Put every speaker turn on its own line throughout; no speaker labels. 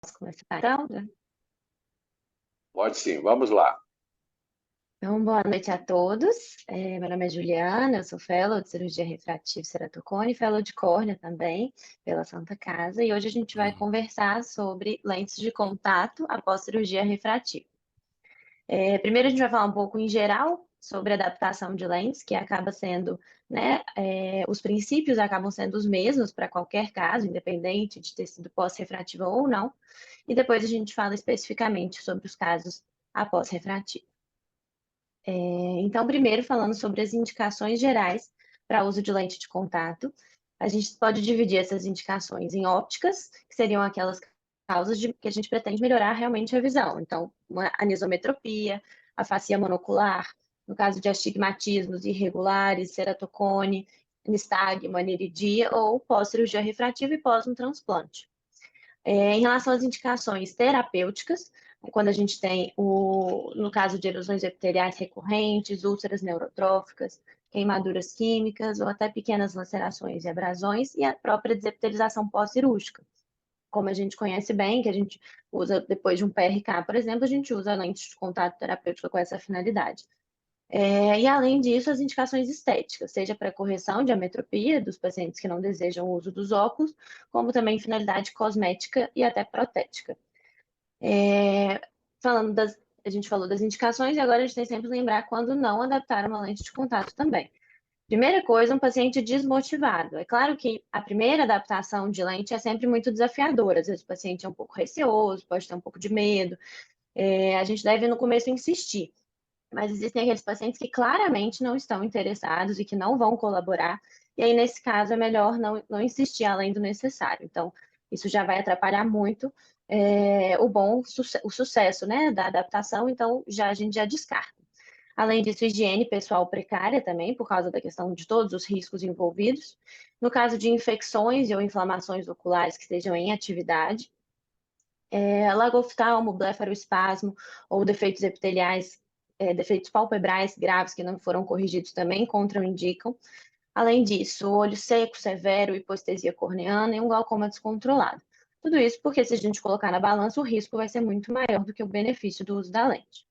Posso começar, então?
Pode sim, vamos lá.
Então, boa noite a todos. Meu nome é Juliana, eu sou fellow de cirurgia refrativa ceratocone, fellow de córnea também, pela Santa Casa, e hoje a gente vai conversar sobre lentes de contato após cirurgia refrativa. Primeiro a gente vai falar um pouco em geral sobre adaptação de lentes, que acaba sendo, né, os princípios acabam sendo os mesmos para qualquer caso, independente de ter sido pós-refrativa ou não, e depois a gente fala especificamente sobre os casos após refrativo. Então, primeiro, falando sobre as indicações gerais para uso de lente de contato, a gente pode dividir essas indicações em ópticas, que seriam aquelas causas que a gente pretende melhorar realmente a visão. Então, uma anisometropia, afasia monocular, no caso de astigmatismos irregulares, ceratocone, nistagmo, aniridia ou pós-cirurgia refrativa e pós um transplante. Em relação às indicações terapêuticas, quando a gente tem, no caso de erosões epiteliais recorrentes, úlceras neurotróficas, queimaduras químicas ou até pequenas lacerações e abrasões, e a própria desepitelização pós-cirúrgica. Como a gente conhece bem, que a gente usa depois de um PRK, por exemplo, a gente usa lente de contato terapêutica com essa finalidade. E além disso, as indicações estéticas, seja para correção de ametropia dos pacientes que não desejam o uso dos óculos, como também finalidade cosmética e até protética. É, a gente falou das indicações e agora a gente tem sempre que lembrar quando não adaptar uma lente de contato também. Primeira coisa, um paciente desmotivado. É claro que a primeira adaptação de lente é sempre muito desafiadora. Às vezes o paciente é um pouco receoso, pode ter um pouco de medo. A gente deve no começo insistir. Mas existem aqueles pacientes que claramente não estão interessados e que não vão colaborar. E aí, nesse caso, é melhor não insistir além do necessário. Então, isso já vai atrapalhar muito o sucesso, né, da adaptação. Então, a gente já descarta. Além disso, higiene pessoal precária também, por causa da questão de todos os riscos envolvidos. No caso de infecções ou inflamações oculares que estejam em atividade, lagoftalmo, blefaroespasmo ou defeitos epiteliais, defeitos palpebrais graves que não foram corrigidos também contraindicam. Além disso, olho seco, severo, hipoestesia corneana e um glaucoma descontrolado. Tudo isso porque se a gente colocar na balança, o risco vai ser muito maior do que o benefício do uso da lente.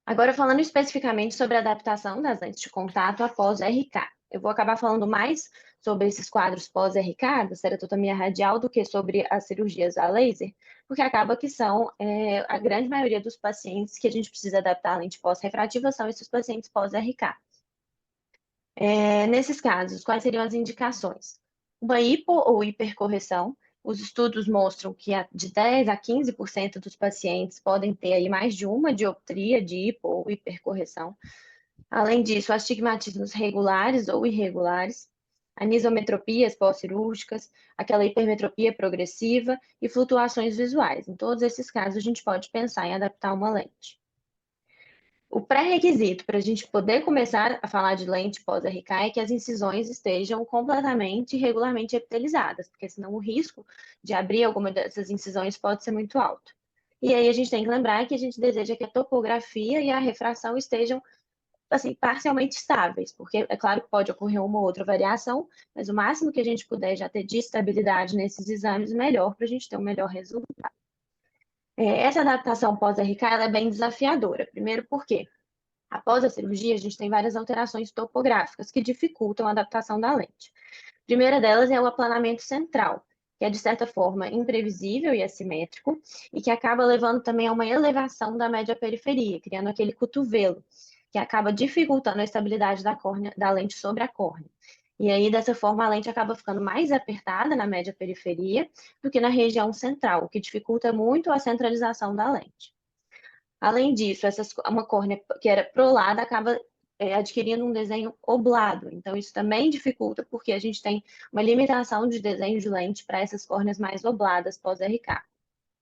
Agora, falando especificamente sobre a adaptação das lentes de contato após RK. Eu vou acabar falando mais sobre esses quadros pós-RK, da ceratotomia radial, do que sobre as cirurgias a laser, porque acaba que são a grande maioria dos pacientes que a gente precisa adaptar a lente pós-refrativa são esses pacientes pós-RK. Nesses casos, quais seriam as indicações? Uma hipo ou hipercorreção. Os estudos mostram que de 10 a 15% dos pacientes podem ter aí mais de uma dioptria de hipo ou hipercorreção. Além disso, astigmatismos regulares ou irregulares, anisometropias pós-cirúrgicas, aquela hipermetropia progressiva e flutuações visuais. Em todos esses casos, a gente pode pensar em adaptar uma lente. O pré-requisito para a gente poder começar a falar de lente pós-RK é que as incisões estejam completamente e regularmente epitelizadas, porque senão o risco de abrir alguma dessas incisões pode ser muito alto. E aí a gente tem que lembrar que a gente deseja que a topografia e a refração estejam assim, parcialmente estáveis, porque é claro que pode ocorrer uma ou outra variação, mas o máximo que a gente puder já ter de estabilidade nesses exames, melhor para a gente ter um melhor resultado. Essa adaptação pós-RK ela é bem desafiadora. Primeiro, porque após a cirurgia, a gente tem várias alterações topográficas que dificultam a adaptação da lente. A primeira delas é o aplanamento central, que é, de certa forma, imprevisível e assimétrico, e que acaba levando também a uma elevação da média periferia, criando aquele cotovelo, que acaba dificultando a estabilidade da lente sobre a córnea. E aí, dessa forma, a lente acaba ficando mais apertada na média periferia do que na região central, o que dificulta muito a centralização da lente. Além disso, uma córnea que era prolada acaba adquirindo um desenho oblado. Então, isso também dificulta, porque a gente tem uma limitação de desenho de lente para essas córneas mais obladas pós-RK.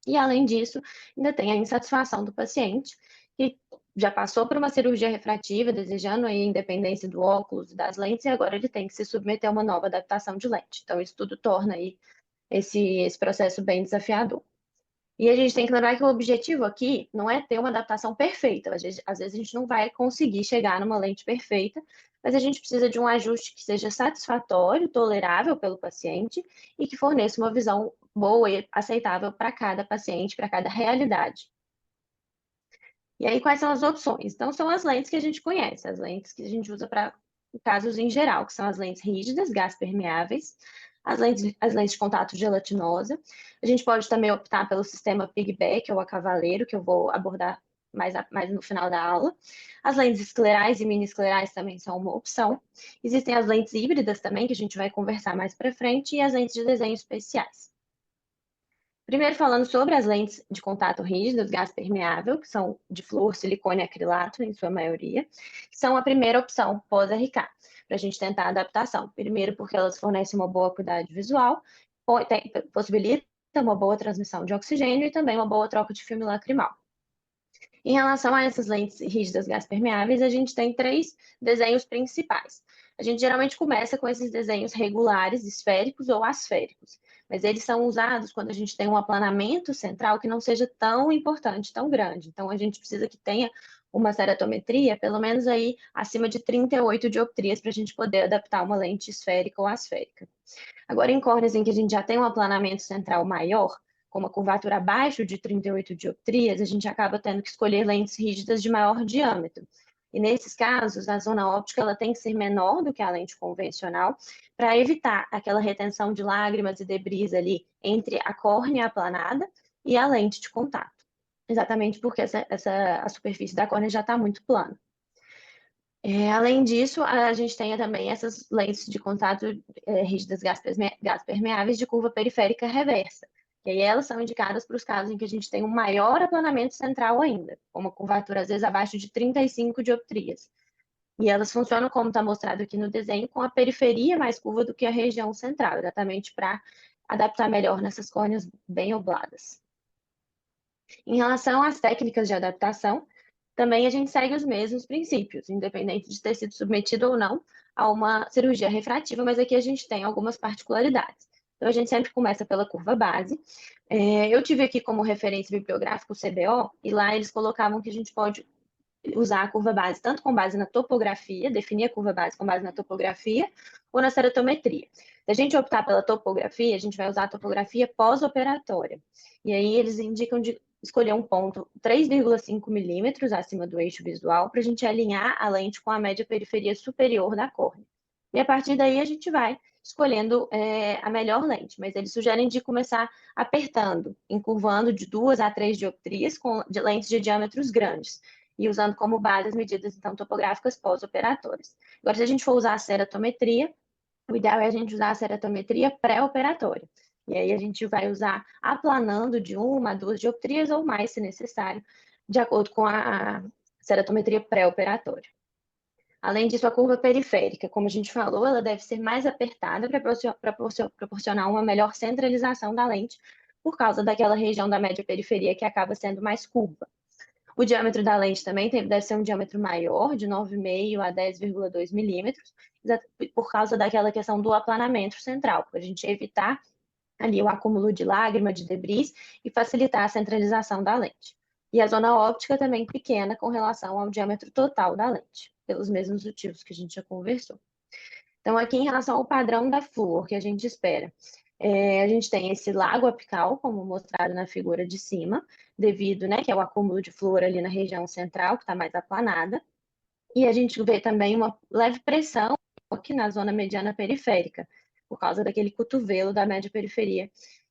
E, além disso, ainda tem a insatisfação do paciente, que já passou por uma cirurgia refrativa, desejando a independência do óculos e das lentes, e agora ele tem que se submeter a uma nova adaptação de lente. Então, isso tudo torna aí esse processo bem desafiador. E a gente tem que lembrar que o objetivo aqui não é ter uma adaptação perfeita. Às vezes a gente não vai conseguir chegar numa lente perfeita, mas a gente precisa de um ajuste que seja satisfatório, tolerável pelo paciente e que forneça uma visão boa e aceitável para cada paciente, para cada realidade. E aí, quais são as opções? Então, são as lentes que a gente conhece, as lentes que a gente usa para casos em geral, que são as lentes rígidas, gás permeáveis, as lentes de contato gelatinosa. A gente pode também optar pelo sistema piggyback ou a cavaleiro, que eu vou abordar mais no final da aula. As lentes esclerais e mini-esclerais também são uma opção. Existem as lentes híbridas também, que a gente vai conversar mais para frente, e as lentes de desenho especiais. Primeiro, falando sobre as lentes de contato rígidas, gás permeável, que são de flúor, silicone e acrilato, em sua maioria, que são a primeira opção pós-RK, para a gente tentar a adaptação. Primeiro, porque elas fornecem uma boa qualidade visual, possibilita uma boa transmissão de oxigênio e também uma boa troca de filme lacrimal. Em relação a essas lentes rígidas gás permeáveis, a gente tem 3 desenhos principais. A gente geralmente começa com esses desenhos regulares, esféricos ou asféricos, mas eles são usados quando a gente tem um aplanamento central que não seja tão importante, tão grande. Então, a gente precisa que tenha uma ceratometria, pelo menos aí acima de 38 dioptrias, para a gente poder adaptar uma lente esférica ou asférica. Agora, em córneas em que a gente já tem um aplanamento central maior, com uma curvatura abaixo de 38 dioptrias, a gente acaba tendo que escolher lentes rígidas de maior diâmetro. E nesses casos, a zona óptica ela tem que ser menor do que a lente convencional para evitar aquela retenção de lágrimas e debris ali entre a córnea aplanada e a lente de contato. Exatamente porque a superfície da córnea já está muito plana. Além disso, a gente tem também essas lentes de contato rígidas gás permeáveis de curva periférica reversa. E aí elas são indicadas para os casos em que a gente tem um maior aplanamento central ainda, com uma curvatura às vezes abaixo de 35 dioptrias. E elas funcionam como está mostrado aqui no desenho, com a periferia mais curva do que a região central, exatamente para adaptar melhor nessas córneas bem obladas. Em relação às técnicas de adaptação, também a gente segue os mesmos princípios, independente de ter sido submetido ou não a uma cirurgia refrativa, mas aqui a gente tem algumas particularidades. Então, a gente sempre começa pela curva base. Eu tive aqui como referência bibliográfica o CBO, e lá eles colocavam que a gente pode usar a curva base tanto com base na topografia, definir a curva base com base na topografia, ou na ceratometria. Se a gente optar pela topografia, a gente vai usar a topografia pós-operatória. E aí eles indicam de escolher um ponto 3,5 milímetros acima do eixo visual para a gente alinhar a lente com a média periferia superior da córnea. E a partir daí a gente vai escolhendo a melhor lente, mas eles sugerem de começar apertando, encurvando de 2 a 3 dioptrias com lentes de diâmetros grandes e usando como base as medidas então topográficas pós-operatórias. Agora, se a gente for usar a ceratometria, o ideal é a gente usar a ceratometria pré-operatória. E aí a gente vai usar aplanando de 1 a 2 dioptrias ou mais, se necessário, de acordo com a ceratometria pré-operatória. Além disso, a curva periférica, como a gente falou, ela deve ser mais apertada para proporcionar uma melhor centralização da lente, por causa daquela região da média periferia que acaba sendo mais curva. O diâmetro da lente também deve ser um diâmetro maior, de 9,5 a 10,2 milímetros, por causa daquela questão do aplanamento central, para a gente evitar ali o acúmulo de lágrima, de debris e facilitar a centralização da lente. E a zona óptica também pequena com relação ao diâmetro total da lente, pelos mesmos motivos que a gente já conversou. Então, aqui em relação ao padrão da flúor que a gente espera, a gente tem esse lago apical, como mostrado na figura de cima, devido, né, que é o acúmulo de flúor ali na região central, que está mais aplanada, e a gente vê também uma leve pressão aqui na zona mediana periférica, por causa daquele cotovelo da média periferia,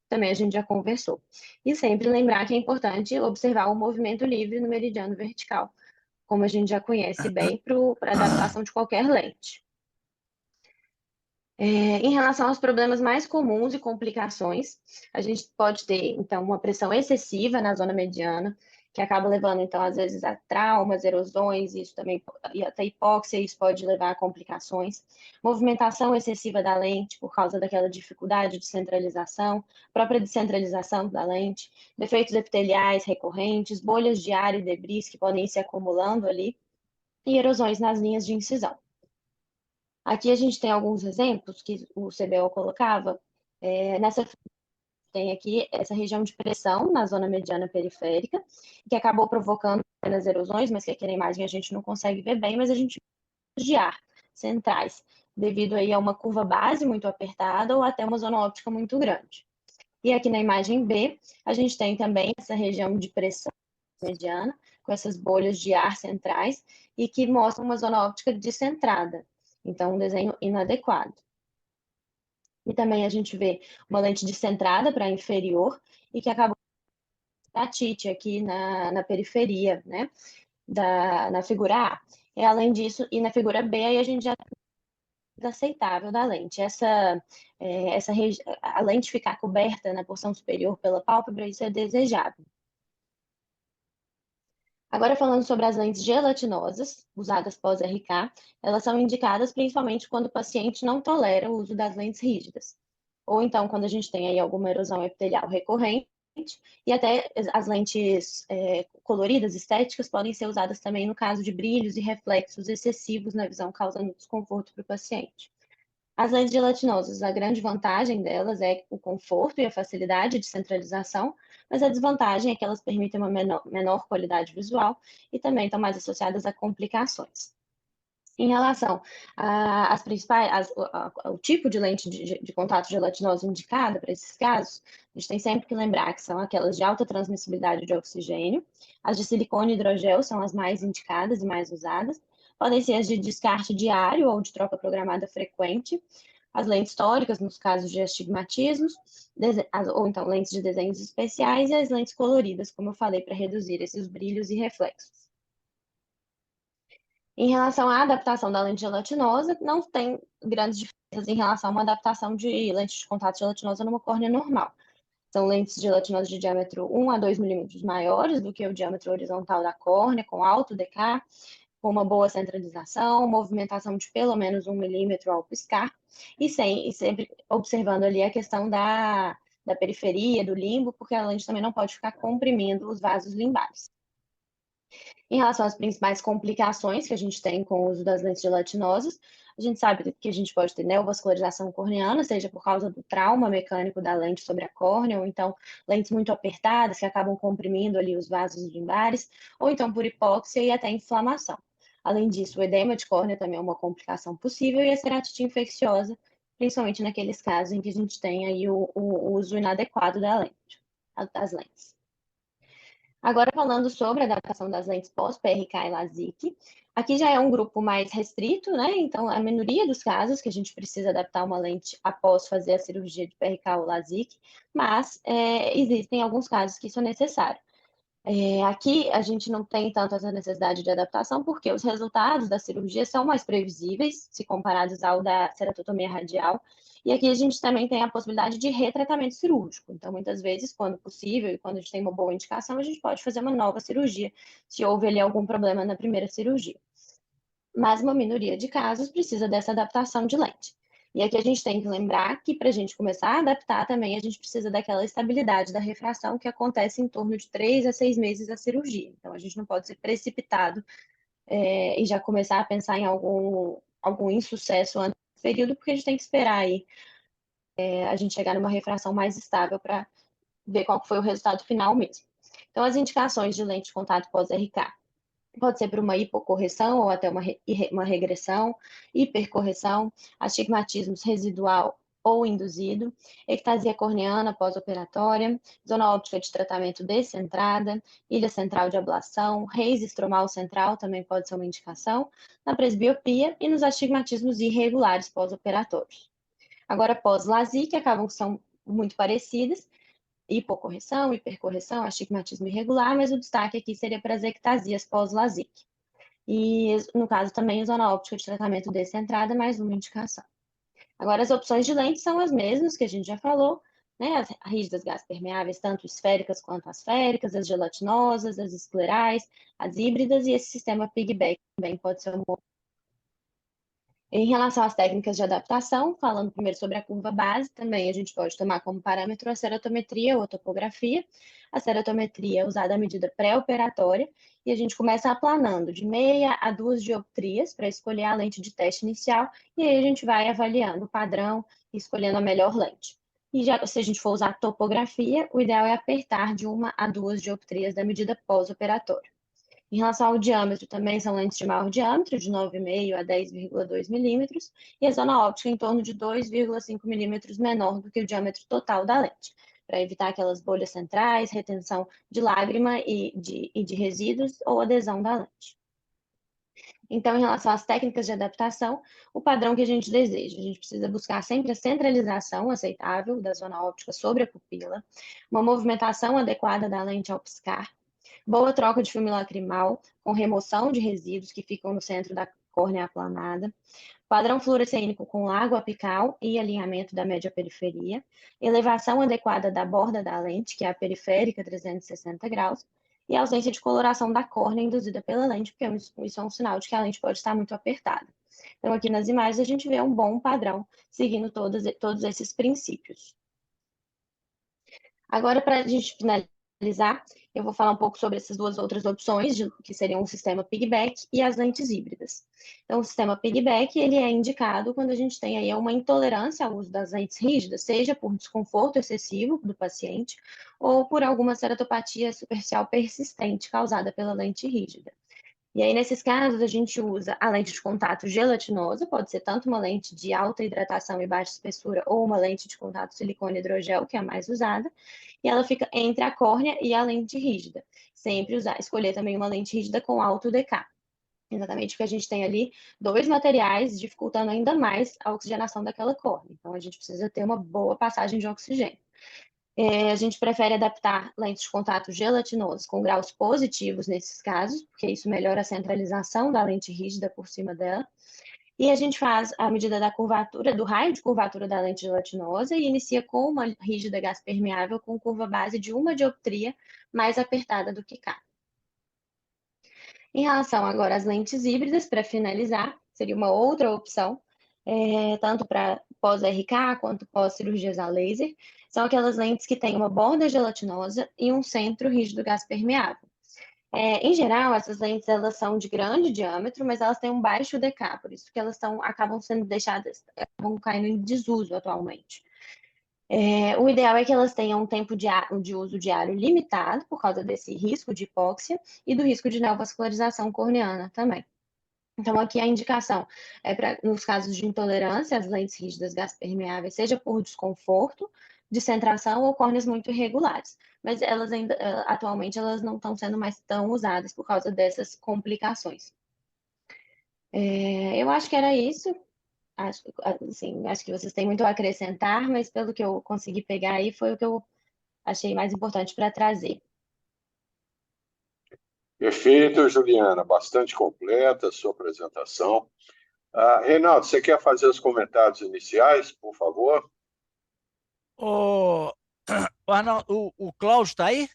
também a gente já conversou. E sempre lembrar que é importante observar o movimento livre no meridiano vertical, como a gente já conhece bem para adaptação de qualquer lente. Em relação aos problemas mais comuns e complicações, a gente pode ter, então, uma pressão excessiva na zona mediana, que acaba levando, então, às vezes, a traumas, erosões, isso também, e até hipóxia, isso pode levar a complicações. Movimentação excessiva da lente, por causa daquela dificuldade de centralização, própria descentralização da lente, defeitos epiteliais recorrentes, bolhas de ar e debris que podem ir se acumulando ali, e erosões nas linhas de incisão. Aqui a gente tem alguns exemplos que o CBO colocava. Nessa tem aqui essa região de pressão na zona mediana periférica, que acabou provocando apenas erosões, mas que aqui na imagem a gente não consegue ver bem, mas a gente vê de ar centrais, devido aí a uma curva base muito apertada ou até uma zona óptica muito grande. E aqui na imagem B, a gente tem também essa região de pressão mediana, com essas bolhas de ar centrais, e que mostram uma zona óptica descentrada. Então, um desenho inadequado. E também a gente vê uma lente descentrada para inferior e que acabou da Tite aqui na periferia, né? Na figura A. E além disso, e na figura B, aí a gente já tem aceitável da lente. A lente ficar coberta na porção superior pela pálpebra, isso é desejável. Agora, falando sobre as lentes gelatinosas, usadas pós-RK, elas são indicadas principalmente quando o paciente não tolera o uso das lentes rígidas. Ou então, quando a gente tem aí alguma erosão epitelial recorrente, e até as lentes coloridas, estéticas, podem ser usadas também no caso de brilhos e reflexos excessivos na visão, causando desconforto para o paciente. As lentes gelatinosas, a grande vantagem delas é o conforto e a facilidade de centralização, mas a desvantagem é que elas permitem uma menor qualidade visual e também estão mais associadas a complicações. Em relação às principais, ao tipo de lente de contato gelatinosa indicada para esses casos, a gente tem sempre que lembrar que são aquelas de alta transmissibilidade de oxigênio, as de silicone e hidrogel são as mais indicadas e mais usadas, podem ser as de descarte diário ou de troca programada frequente, as lentes tóricas, nos casos de astigmatismos, ou então lentes de desenhos especiais, e as lentes coloridas, como eu falei, para reduzir esses brilhos e reflexos. Em relação à adaptação da lente gelatinosa, não tem grandes diferenças em relação a uma adaptação de lente de contato gelatinosa numa córnea normal. São lentes gelatinosas de diâmetro 1 a 2 milímetros maiores do que o diâmetro horizontal da córnea, com alto DK, com uma boa centralização, movimentação de pelo menos 1 milímetro ao piscar, e sempre observando ali a questão da periferia, do limbo, porque a lente também não pode ficar comprimindo os vasos limbares. Em relação às principais complicações que a gente tem com o uso das lentes gelatinosas, a gente sabe que a gente pode ter neovascularização corneana, seja por causa do trauma mecânico da lente sobre a córnea, ou então lentes muito apertadas que acabam comprimindo ali os vasos limbares, ou então por hipóxia e até inflamação. Além disso, o edema de córnea também é uma complicação possível e a ceratite infecciosa, principalmente naqueles casos em que a gente tem aí o uso inadequado das lentes. Agora, falando sobre a adaptação das lentes pós-PRK e LASIK, aqui já é um grupo mais restrito, né? Então, a minoria dos casos que a gente precisa adaptar uma lente após fazer a cirurgia de PRK ou LASIK, mas existem alguns casos que isso é necessário. Aqui a gente não tem tanto essa necessidade de adaptação, porque os resultados da cirurgia são mais previsíveis, se comparados ao da ceratotomia radial. E aqui a gente também tem a possibilidade de retratamento cirúrgico. Então, muitas vezes, quando possível e quando a gente tem uma boa indicação, a gente pode fazer uma nova cirurgia, se houve ali algum problema na primeira cirurgia. Mas uma minoria de casos precisa dessa adaptação de lente. E aqui a gente tem que lembrar que para a gente começar a adaptar também, a gente precisa daquela estabilidade da refração que acontece em torno de 3 a 6 meses da cirurgia. Então, a gente não pode ser precipitado e já começar a pensar em algum insucesso antes do período, porque a gente tem que esperar aí a gente chegar numa refração mais estável para ver qual foi o resultado final mesmo. Então, as indicações de lente de contato pós-RK pode ser por uma hipocorreção ou até uma regressão, hipercorreção, astigmatismo residual ou induzido, ectasia corneana pós-operatória, zona óptica de tratamento descentrada, ilha central de ablação, raise estromal central também pode ser uma indicação, na presbiopia e nos astigmatismos irregulares pós-operatórios. Agora, pós-LASIK, acabam que são muito parecidas, hipocorreção, hipercorreção, astigmatismo irregular, mas o destaque aqui seria para as ectasias pós-LASIK. E, no caso, também zona óptica de tratamento descentrada, mais uma indicação. Agora, as opções de lentes são as mesmas que a gente já falou, né? As rígidas gás permeáveis, tanto esféricas quanto asféricas, as gelatinosas, as esclerais, as híbridas, e esse sistema piggyback também pode ser uma. Em relação às técnicas de adaptação, falando primeiro sobre a curva base, também a gente pode tomar como parâmetro a ceratometria ou a topografia. A ceratometria é usada à medida pré-operatória e a gente começa aplanando de meia a 2 dioptrias para escolher a lente de teste inicial e aí a gente vai avaliando o padrão e escolhendo a melhor lente. E já, se a gente for usar a topografia, o ideal é apertar de 1 a 2 dioptrias da medida pós-operatória. Em relação ao diâmetro, também são lentes de maior diâmetro, de 9,5 a 10,2 milímetros, e a zona óptica em torno de 2,5 milímetros menor do que o diâmetro total da lente. para evitar aquelas bolhas centrais, retenção de lágrima e de resíduos ou adesão da lente. Então, em relação às técnicas de adaptação, o padrão que a gente deseja, a gente precisa buscar sempre a centralização aceitável da zona óptica sobre a pupila, uma movimentação adequada da lente ao piscar, boa troca de filme lacrimal, com remoção de resíduos que ficam no centro da córnea aplanada, padrão fluorescênico com lago apical e alinhamento da média periferia, elevação adequada da borda da lente, que é a periférica 360 graus, e ausência de coloração da córnea induzida pela lente, porque isso é um sinal de que a lente pode estar muito apertada. Então, aqui nas imagens, a gente vê um bom padrão seguindo todos esses princípios. Agora, para a gente finalizar, eu vou falar um pouco sobre essas duas outras opções, que seriam o sistema piggyback e as lentes híbridas. Então, o sistema piggyback, ele é indicado quando a gente tem aí uma intolerância ao uso das lentes rígidas, seja por desconforto excessivo do paciente ou por alguma ceratopatia superficial persistente causada pela lente rígida. E aí, nesses casos, a gente usa a lente de contato gelatinosa, pode ser tanto uma lente de alta hidratação e baixa espessura, ou uma lente de contato silicone hidrogel, que é a mais usada, e ela fica entre a córnea e a lente rígida. Sempre escolher também uma lente rígida com alto DK. Exatamente porque a gente tem ali dois materiais dificultando ainda mais a oxigenação daquela córnea. Então, a gente precisa ter uma boa passagem de oxigênio. A gente prefere adaptar lentes de contato gelatinosas com graus positivos nesses casos, porque isso melhora a centralização da lente rígida por cima dela. E a gente faz a medida da curvatura, do raio de curvatura da lente gelatinosa e inicia com uma rígida gás permeável com curva base de 1 dioptria mais apertada do que K. Em relação agora às lentes híbridas, para finalizar, seria uma outra opção, tanto para pós-RK quanto pós-cirurgias a laser, são aquelas lentes que têm uma borda gelatinosa e um centro rígido gás permeável. Em geral, essas lentes elas são de grande diâmetro, mas elas têm um baixo DK, por isso que elas acabam sendo deixadas, acabam caindo em desuso atualmente. O ideal é que elas tenham um tempo de uso diário limitado, por causa desse risco de hipóxia e do risco de neovascularização corneana também. Então, aqui a indicação é para, nos casos de intolerância, as lentes rígidas gás permeáveis, seja por desconforto, descentração ou córneas muito irregulares. Mas elas ainda, atualmente, elas não estão sendo mais tão usadas por causa dessas complicações. Eu acho que era isso. Acho que vocês têm muito a acrescentar, mas pelo que eu consegui pegar aí, foi o que eu achei mais importante para trazer.
Perfeito, Juliana, bastante completa a sua apresentação. Reinaldo, você quer fazer os comentários iniciais, por favor?
O Arnaldo, o Cláudio está aí?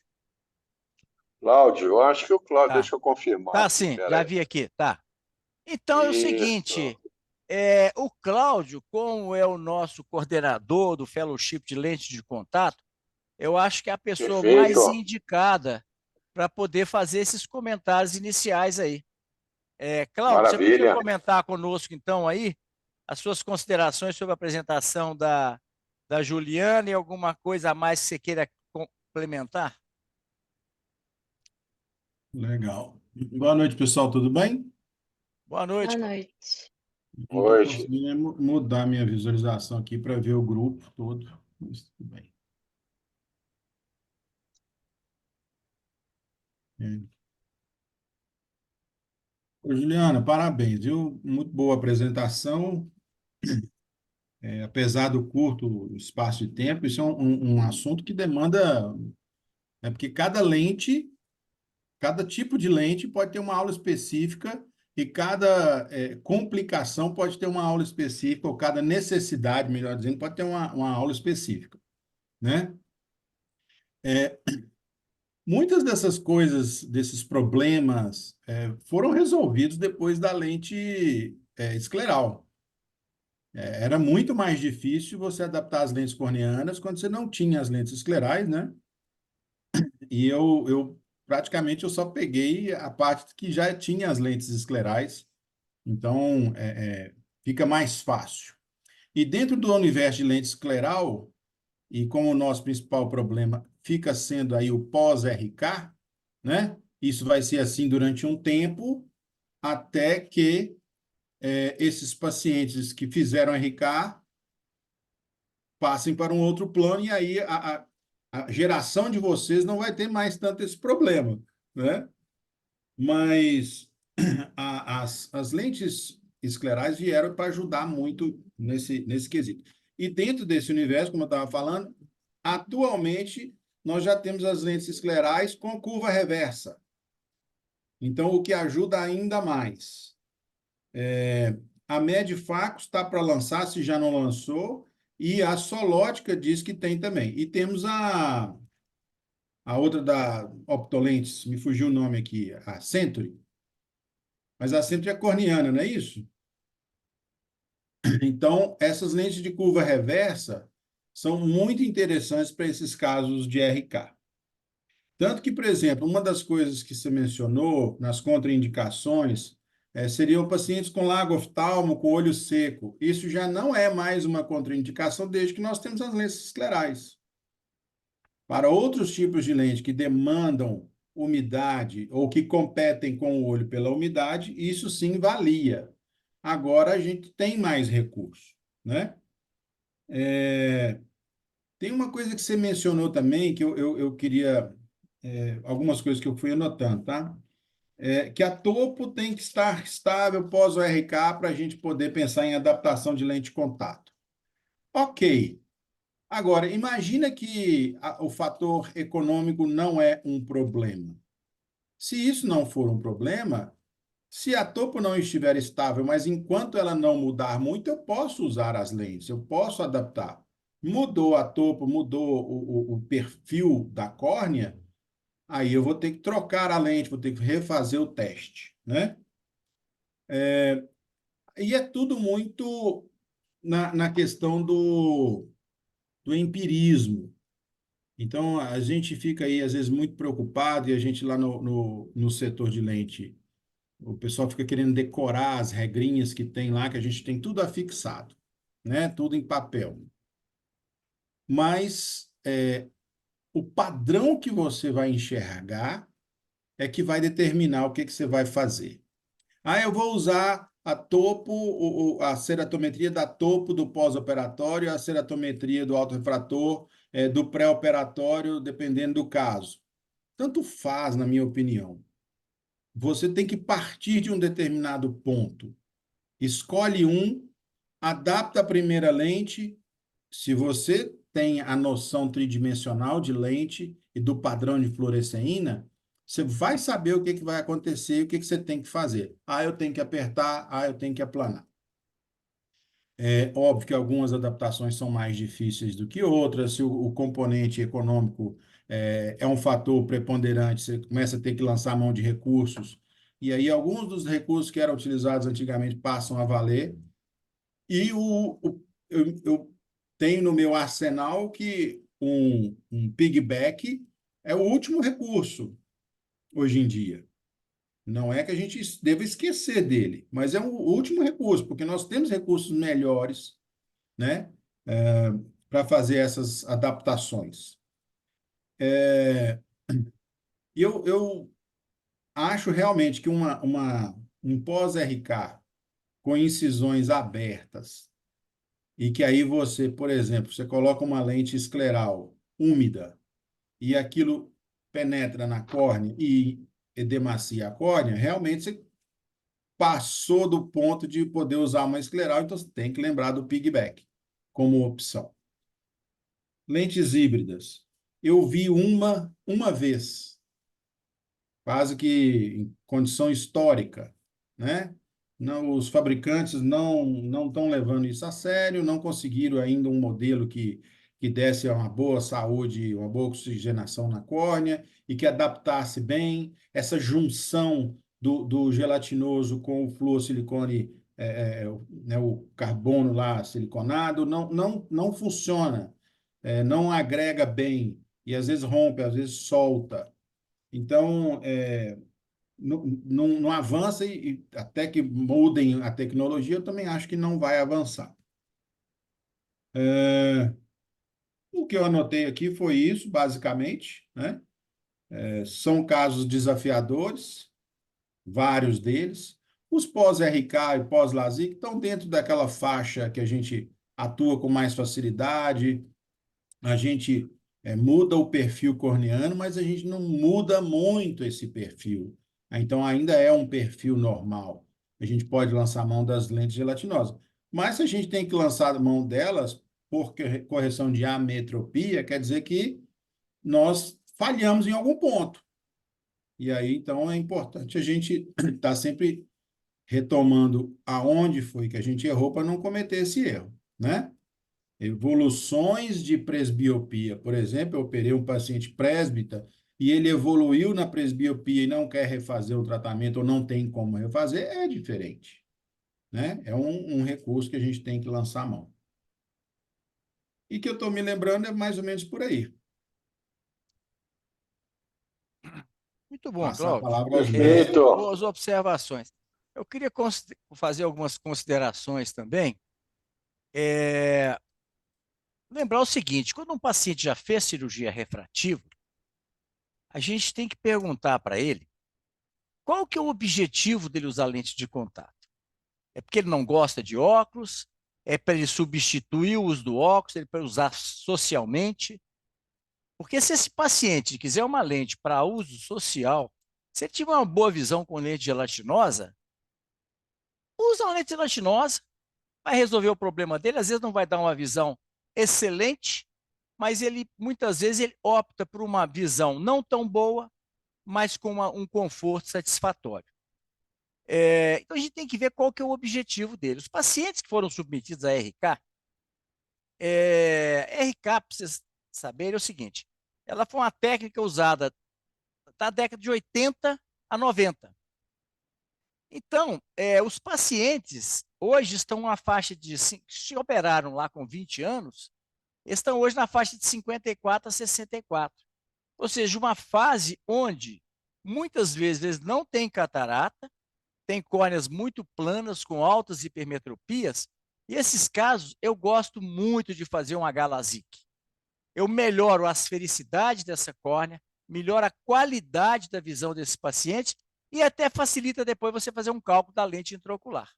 Cláudio, eu acho que o Cláudio,
Tá.
deixa eu confirmar
Tá
aqui,
sim, já
peraí.
vi aqui, tá. Então é o
Isso,
seguinte, o Cláudio, como é o nosso coordenador do Fellowship de Lentes de Contato, eu acho que é a pessoa mais
perfeito,
indicada para poder fazer esses comentários iniciais aí. Cláudio, você podia
maravilha.
comentar conosco então aí as suas considerações sobre a apresentação da Juliana e alguma coisa a mais que você queira complementar?
Legal. Boa noite, pessoal, tudo bem?
Boa noite,
Boa
Cláudio.
noite.
Não estou
Hoje,
conseguindo mudar minha visualização aqui para ver o grupo todo, mas tudo bem. É. Ô, Juliana, parabéns, viu? Muito boa apresentação. Apesar do curto espaço de tempo, isso é um assunto que demanda, porque cada tipo de lente pode ter uma aula específica e cada complicação pode ter uma aula específica, ou cada necessidade, melhor dizendo, pode ter uma aula específica, né? Muitas dessas coisas, desses problemas, foram resolvidos depois da lente escleral. Era muito mais difícil você adaptar as lentes corneanas quando você não tinha as lentes esclerais, né? E eu praticamente eu só peguei a parte que já tinha as lentes esclerais, então fica mais fácil. E dentro do universo de lente escleral, e como o nosso principal problema fica sendo aí o pós-RK, né? Isso vai ser assim durante um tempo, até que esses pacientes que fizeram RK passem para um outro plano, e aí a geração de vocês não vai ter mais tanto esse problema, né? Mas as lentes esclerais vieram para ajudar muito nesse quesito. E dentro desse universo, como eu estava falando, atualmente nós já temos as lentes esclerais com curva reversa. Então, o que ajuda ainda mais. A Medifacus está para lançar, se já não lançou, e a Solótica diz que tem também. E temos a outra da Optolentes, me fugiu o nome aqui, a Century. Mas a Century é corniana, não é isso? Então, essas lentes de curva reversa são muito interessantes para esses casos de RK. Tanto que, por exemplo, uma das coisas que você mencionou nas contraindicações seriam pacientes com lago oftalmo, com olho seco. Isso já não é mais uma contraindicação desde que nós temos as lentes esclerais. Para outros tipos de lente que demandam umidade ou que competem com o olho pela umidade, isso sim valia. Agora a gente tem mais recurso, né? Tem uma coisa que você mencionou também, que eu queria, algumas coisas que eu fui anotando, tá? Que a topo tem que estar estável pós-ORK para a gente poder pensar em adaptação de lente de contato. Ok. Agora, imagina que o fator econômico não é um problema. Se isso não for um problema, se a topo não estiver estável, mas enquanto ela não mudar muito, eu posso usar as lentes, eu posso adaptar. Mudou a topo, mudou o perfil da córnea, aí eu vou ter que trocar a lente, vou ter que refazer o teste, né? E é tudo muito na questão do empirismo. Então, a gente fica aí, às vezes, muito preocupado, e a gente lá no setor de lente, o pessoal fica querendo decorar as regrinhas que tem lá, que a gente tem tudo afixado, né? Tudo em papel. Mas o padrão que você vai enxergar é que vai determinar o que você vai fazer. Eu vou usar a topo, a ceratometria da topo do pós-operatório, a ceratometria do autorrefrator, do pré-operatório, dependendo do caso. Tanto faz, na minha opinião. Você tem que partir de um determinado ponto. Escolhe um, adapta a primeira lente. Se você tem a noção tridimensional de lente e do padrão de fluoresceína, você vai saber o que vai acontecer e o que você tem que fazer. Eu tenho que apertar, eu tenho que aplanar. É óbvio que algumas adaptações são mais difíceis do que outras. Se o componente econômico é um fator preponderante, você começa a ter que lançar mão de recursos. E aí alguns dos recursos que eram utilizados antigamente passam a valer. E eu tenho no meu arsenal que um piggyback é o último recurso hoje em dia. Não é que a gente deva esquecer dele, mas é o último recurso, porque nós temos recursos melhores, né, para fazer essas adaptações. E eu acho realmente que um pós-RK com incisões abertas, e que aí você, por exemplo, você coloca uma lente escleral úmida e aquilo penetra na córnea e edemacia a córnea, realmente você passou do ponto de poder usar uma escleral, então você tem que lembrar do piggyback como opção. Lentes híbridas. Eu vi uma vez, quase que em condição histórica, né? Não, os fabricantes não estão levando isso a sério, não conseguiram ainda um modelo que desse uma boa saúde, uma boa oxigenação na córnea e que adaptasse bem essa junção do gelatinoso com o fluorosilicone, né, o carbono lá siliconado, não funciona, não agrega bem e às vezes rompe, às vezes solta. Então, não avança e até que mudem a tecnologia, eu também acho que não vai avançar. O que eu anotei aqui foi isso, basicamente, né? São casos desafiadores, vários deles. Os pós-RK e pós-LASIK estão dentro daquela faixa que a gente atua com mais facilidade, a gente muda o perfil corneano, mas a gente não muda muito esse perfil. Então, ainda é um perfil normal. A gente pode lançar mão das lentes gelatinosas. Mas se a gente tem que lançar mão delas por correção de ametropia, quer dizer que nós falhamos em algum ponto. E aí, então, é importante a gente estar sempre retomando aonde foi que a gente errou para não cometer esse erro, né? Evoluções de presbiopia. Por exemplo, eu operei um paciente presbita e ele evoluiu na presbiopia e não quer refazer o tratamento ou não tem como refazer, é diferente, né? É um recurso que a gente tem que lançar a mão. E que eu estou me lembrando é mais ou menos por aí.
Muito bom,
Passar a
Cláudio.
palavra aos meus.
Perfeito.
Boas observações. Eu queria fazer algumas considerações também. É, lembrar o seguinte: quando um paciente já fez cirurgia refrativa, a gente tem que perguntar para ele qual que é o objetivo dele usar lente de contato. É porque ele não gosta de óculos? É para ele substituir o uso do óculos? É para usar socialmente? Porque se esse paciente quiser uma lente para uso social, se ele tiver uma boa visão com lente gelatinosa, usa uma lente gelatinosa, vai resolver o problema dele. Às vezes não vai dar uma visão excelente, mas ele muitas vezes ele opta por uma visão não tão boa, mas com um conforto satisfatório. Então a gente tem que ver qual que é o objetivo dele. Os pacientes que foram submetidos a RK, RK, para vocês saberem, é o seguinte: ela foi uma técnica usada da década de 80 a 90. Então, os pacientes hoje estão na faixa de, se operaram lá com 20 anos, estão hoje na faixa de 54 a 64. Ou seja, uma fase onde muitas vezes eles não têm catarata, têm córneas muito planas, com altas hipermetropias, e esses casos eu gosto muito de fazer um H-LASIK. Eu melhoro a asfericidade dessa córnea, melhoro a qualidade da visão desse paciente e até facilita depois você fazer um cálculo da lente intraocular.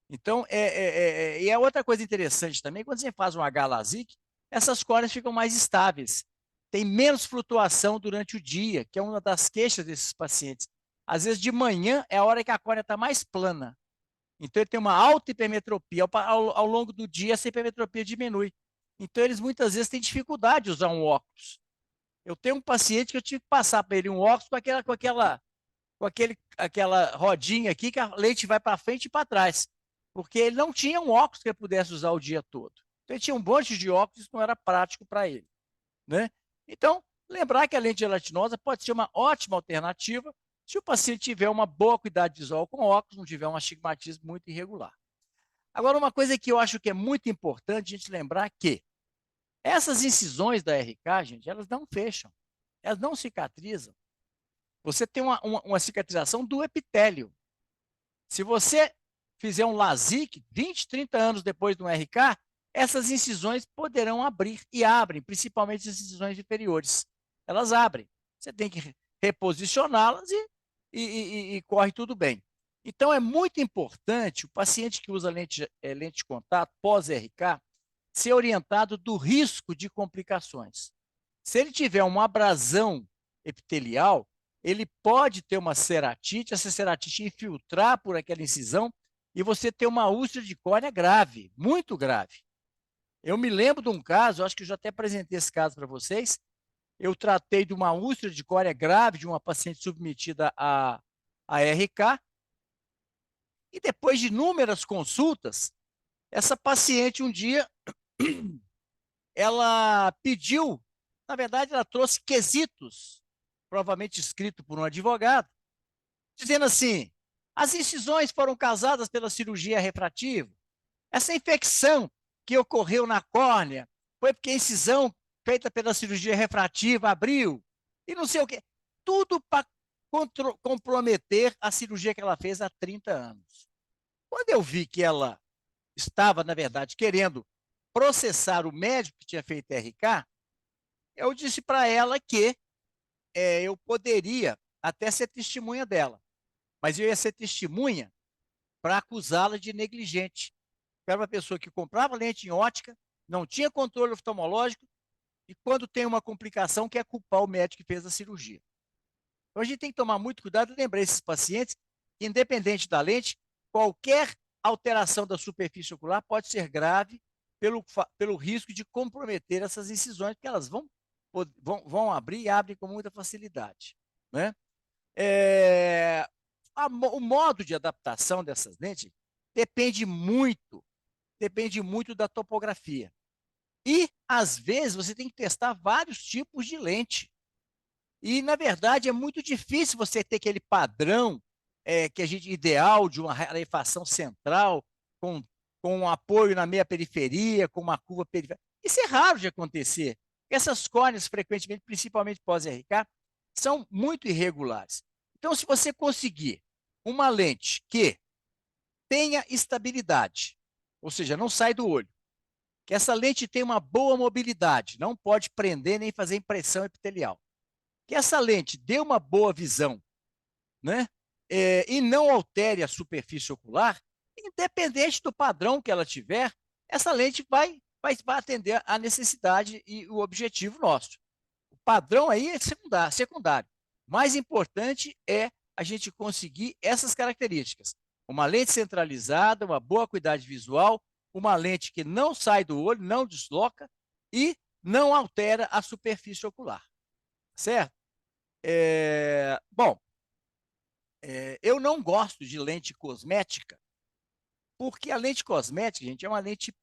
Então, e é outra coisa interessante também, quando você faz um H-LASIK, essas córneas ficam mais estáveis, tem menos flutuação durante o dia, que é uma das queixas desses pacientes. Às vezes, de manhã é a hora que a córnea está mais plana. Então, ele tem uma alta hipermetropia. Ao longo do dia, essa hipermetropia diminui. Então, eles muitas vezes têm dificuldade de usar um óculos. Eu tenho um paciente que eu tive que passar para ele um óculos aquela rodinha aqui que a lente vai para frente e para trás, porque ele não tinha um óculos que ele pudesse usar o dia todo. Então, ele tinha um monte de óculos, isso não era prático para ele, né? Então, lembrar que a lente gelatinosa pode ser uma ótima alternativa se o paciente tiver uma boa acuidade visual com óculos, não tiver um astigmatismo muito irregular. Agora, uma coisa que eu acho que é muito importante a gente lembrar que essas incisões da RK, gente, elas não fecham, elas não cicatrizam. Você tem uma cicatrização do epitélio. Se você fizer um LASIK 20, 30 anos depois do RK, essas incisões poderão abrir e abrem, principalmente as incisões inferiores. Elas abrem. Você tem que reposicioná-las e corre tudo bem. Então, é muito importante o paciente que usa lente de contato pós-RK ser orientado do risco de complicações. Se ele tiver uma abrasão epitelial, ele pode ter uma ceratite, essa ceratite infiltrar por aquela incisão e você ter uma úlcera de córnea grave, muito grave. Eu me lembro de um caso, acho que eu já até apresentei esse caso para vocês, eu tratei de uma úlcera de córnea grave de uma paciente submetida a RK, e depois de inúmeras consultas, essa paciente um dia, ela pediu, na verdade ela trouxe quesitos, provavelmente escrito por um advogado, dizendo assim: as incisões foram causadas pela cirurgia refrativa. Essa infecção que ocorreu na córnea foi porque a incisão feita pela cirurgia refrativa abriu. E não sei o quê. Tudo para comprometer a cirurgia que ela fez há 30 anos. Quando eu vi que ela estava, na verdade, querendo processar o médico que tinha feito RK, eu disse para ela que eu poderia até ser testemunha dela, mas eu ia ser testemunha para acusá-la de negligente. Era uma pessoa que comprava lente em ótica, não tinha controle oftalmológico, e quando tem uma complicação, quer culpar o médico que fez a cirurgia. Então, a gente tem que tomar muito cuidado e lembrar esses pacientes que, independente da lente, qualquer alteração da superfície ocular pode ser grave pelo risco de comprometer essas incisões, porque elas vão abrir e abrem com muita facilidade, né? O modo de adaptação dessas lentes depende muito da topografia. E, às vezes, você tem que testar vários tipos de lente. E, na verdade, é muito difícil você ter aquele padrão que a gente ideal de uma rarefação central com um apoio na meia periferia, com uma curva periférica. Isso é raro de acontecer. Essas córneas, frequentemente, principalmente pós-RK, são muito irregulares. Então, se você conseguir uma lente que tenha estabilidade, ou seja, não sai do olho, que essa lente tenha uma boa mobilidade, não pode prender nem fazer impressão epitelial, que essa lente dê uma boa visão, né? E não altere a superfície ocular, independente do padrão que ela tiver, essa lente vai atender a necessidade e o objetivo nosso. O padrão aí é secundário. O mais importante é a gente conseguir essas características. Uma lente centralizada, uma boa acuidade visual, uma lente que não sai do olho, não desloca e não altera a superfície ocular. Certo? Bom, eu não gosto de lente cosmética, porque a lente cosmética, gente, é uma lente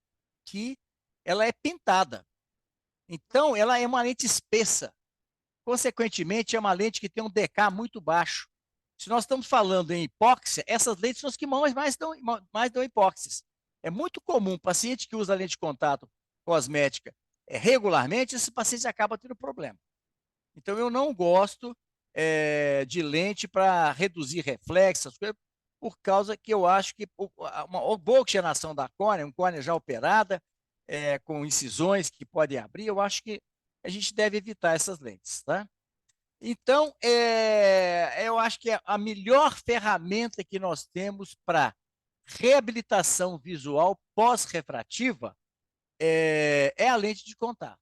que ela é pintada. Então, ela é uma lente espessa. Consequentemente, é uma lente que tem um DK muito baixo. Se nós estamos falando em hipóxia, essas lentes são as que mais dão hipóxias. É muito comum, paciente que usa lente de contato cosmética regularmente, esse paciente acaba tendo problema. Então, eu não gosto de lente para reduzir reflexo, por causa que eu acho que uma boa oxigenação da córnea, uma córnea já operada, com incisões que podem abrir, eu acho que a gente deve evitar essas lentes, tá? Então, eu acho que a melhor ferramenta que nós temos para reabilitação visual pós-refrativa é a lente de contato.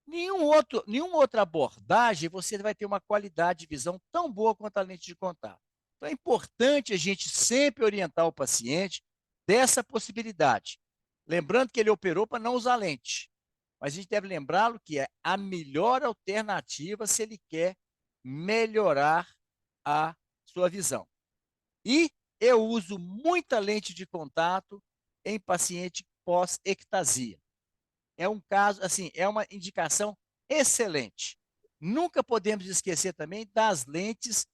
Nenhuma outra abordagem você vai ter uma qualidade de visão tão boa quanto a lente de contato. Então, é importante a gente sempre orientar o paciente dessa possibilidade. Lembrando que ele operou para não usar lente. Mas a gente deve lembrá-lo que é a melhor alternativa se ele quer melhorar a sua visão. E eu uso muita lente de contato em paciente pós-ectasia. É um caso, assim, é uma indicação excelente. Nunca podemos esquecer também das lentes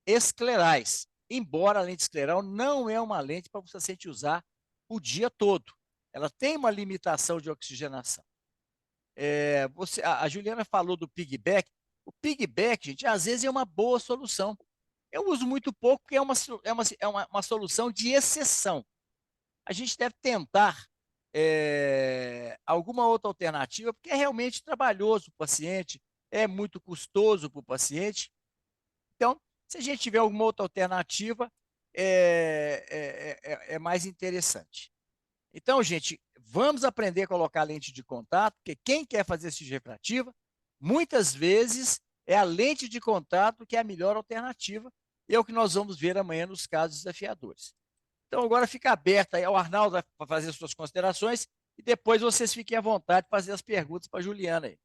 esclerais. Embora a lente escleral não é uma lente para o paciente usar o dia todo. Ela tem uma limitação de oxigenação. A Juliana falou do piggyback. O piggyback, gente, às vezes é uma boa solução. Eu uso muito pouco, porque é uma solução de exceção. A gente deve tentar alguma outra alternativa, porque é realmente trabalhoso para o paciente, é muito custoso para o paciente. Então, se a gente tiver alguma outra alternativa, é mais interessante. Então, gente, vamos aprender a colocar lente de contato, porque quem quer fazer cirurgia refrativa, muitas vezes é a lente de contato que é a melhor alternativa, e é o que nós vamos ver amanhã nos casos desafiadores. Então, agora fica aberto aí, o Arnaldo vai fazer as suas considerações, e depois vocês fiquem à vontade de fazer as perguntas para a Juliana aí.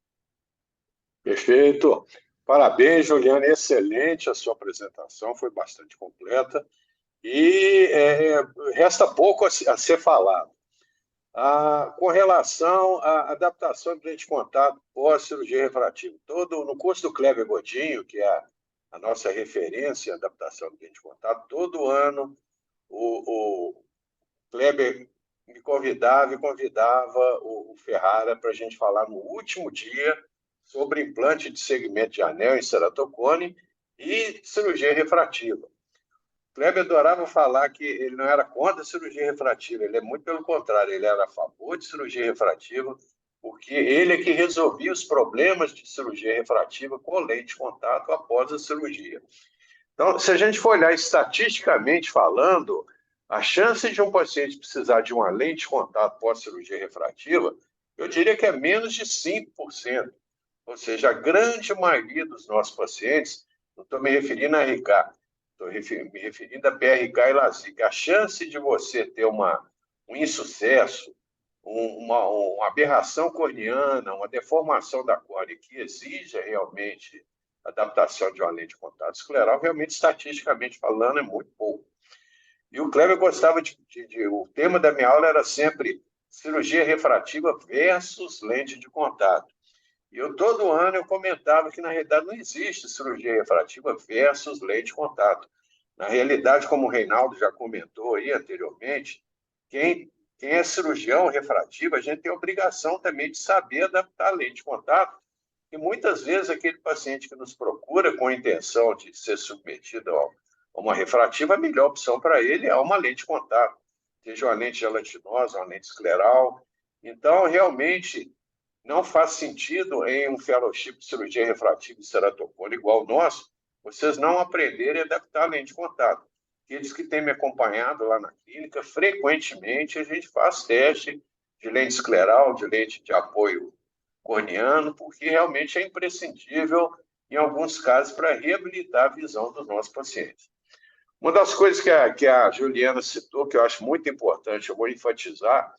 Perfeito. Parabéns, Juliana, excelente a sua apresentação, foi bastante completa, e resta pouco a ser falado. Com relação à adaptação de lente de contato pós-cirurgia refrativa. No curso do Kleber Godinho, que é a nossa referência em adaptação de lente de contato, todo ano o Kleber me convidava e convidava o Ferrara para a gente falar no último dia sobre implante de segmento de anel em ceratocone e cirurgia refrativa. O Kleber adorava falar que ele não era contra a cirurgia refrativa, ele é muito pelo contrário, ele era a favor de cirurgia refrativa, porque ele é que resolvia os problemas de cirurgia refrativa com lente de contato após a cirurgia. Então, se a gente for olhar estatisticamente falando, a chance de um paciente precisar de uma lente de contato pós-cirurgia refrativa Eu diria que é menos de 5%. Ou seja, a grande maioria dos nossos pacientes, não estou me referindo a RK, estou me referindo a PRK e LASIK. A chance de você ter um insucesso, uma aberração corneana, uma deformação da córnea que exija realmente adaptação de uma lente de contato escleral, realmente, estatisticamente falando, é muito pouco. E o Kleber gostava o tema da minha aula era sempre cirurgia refrativa versus lente de contato. E todo ano eu comentava que, na realidade, não existe cirurgia refrativa versus lente de contato. Na realidade, como o Reinaldo já comentou aí anteriormente, quem é cirurgião refrativo, a gente tem a obrigação também de saber adaptar a lente de contato. E muitas vezes aquele paciente que nos procura com a intenção de ser submetido a uma refrativa, a melhor opção para ele é uma lente de contato, seja uma lente gelatinosa, uma lente escleral. Então, realmente, não faz sentido em um fellowship de cirurgia refrativa e ceratocone igual o nosso, vocês não aprenderem a adaptar a lente de contato. Aqueles que têm me acompanhado lá na clínica, frequentemente a gente faz teste de lente escleral, de lente de apoio corneano, porque realmente é imprescindível, em alguns casos, para reabilitar a visão dos nossos pacientes. Uma das coisas que a Juliana citou, que eu acho muito importante, eu vou enfatizar,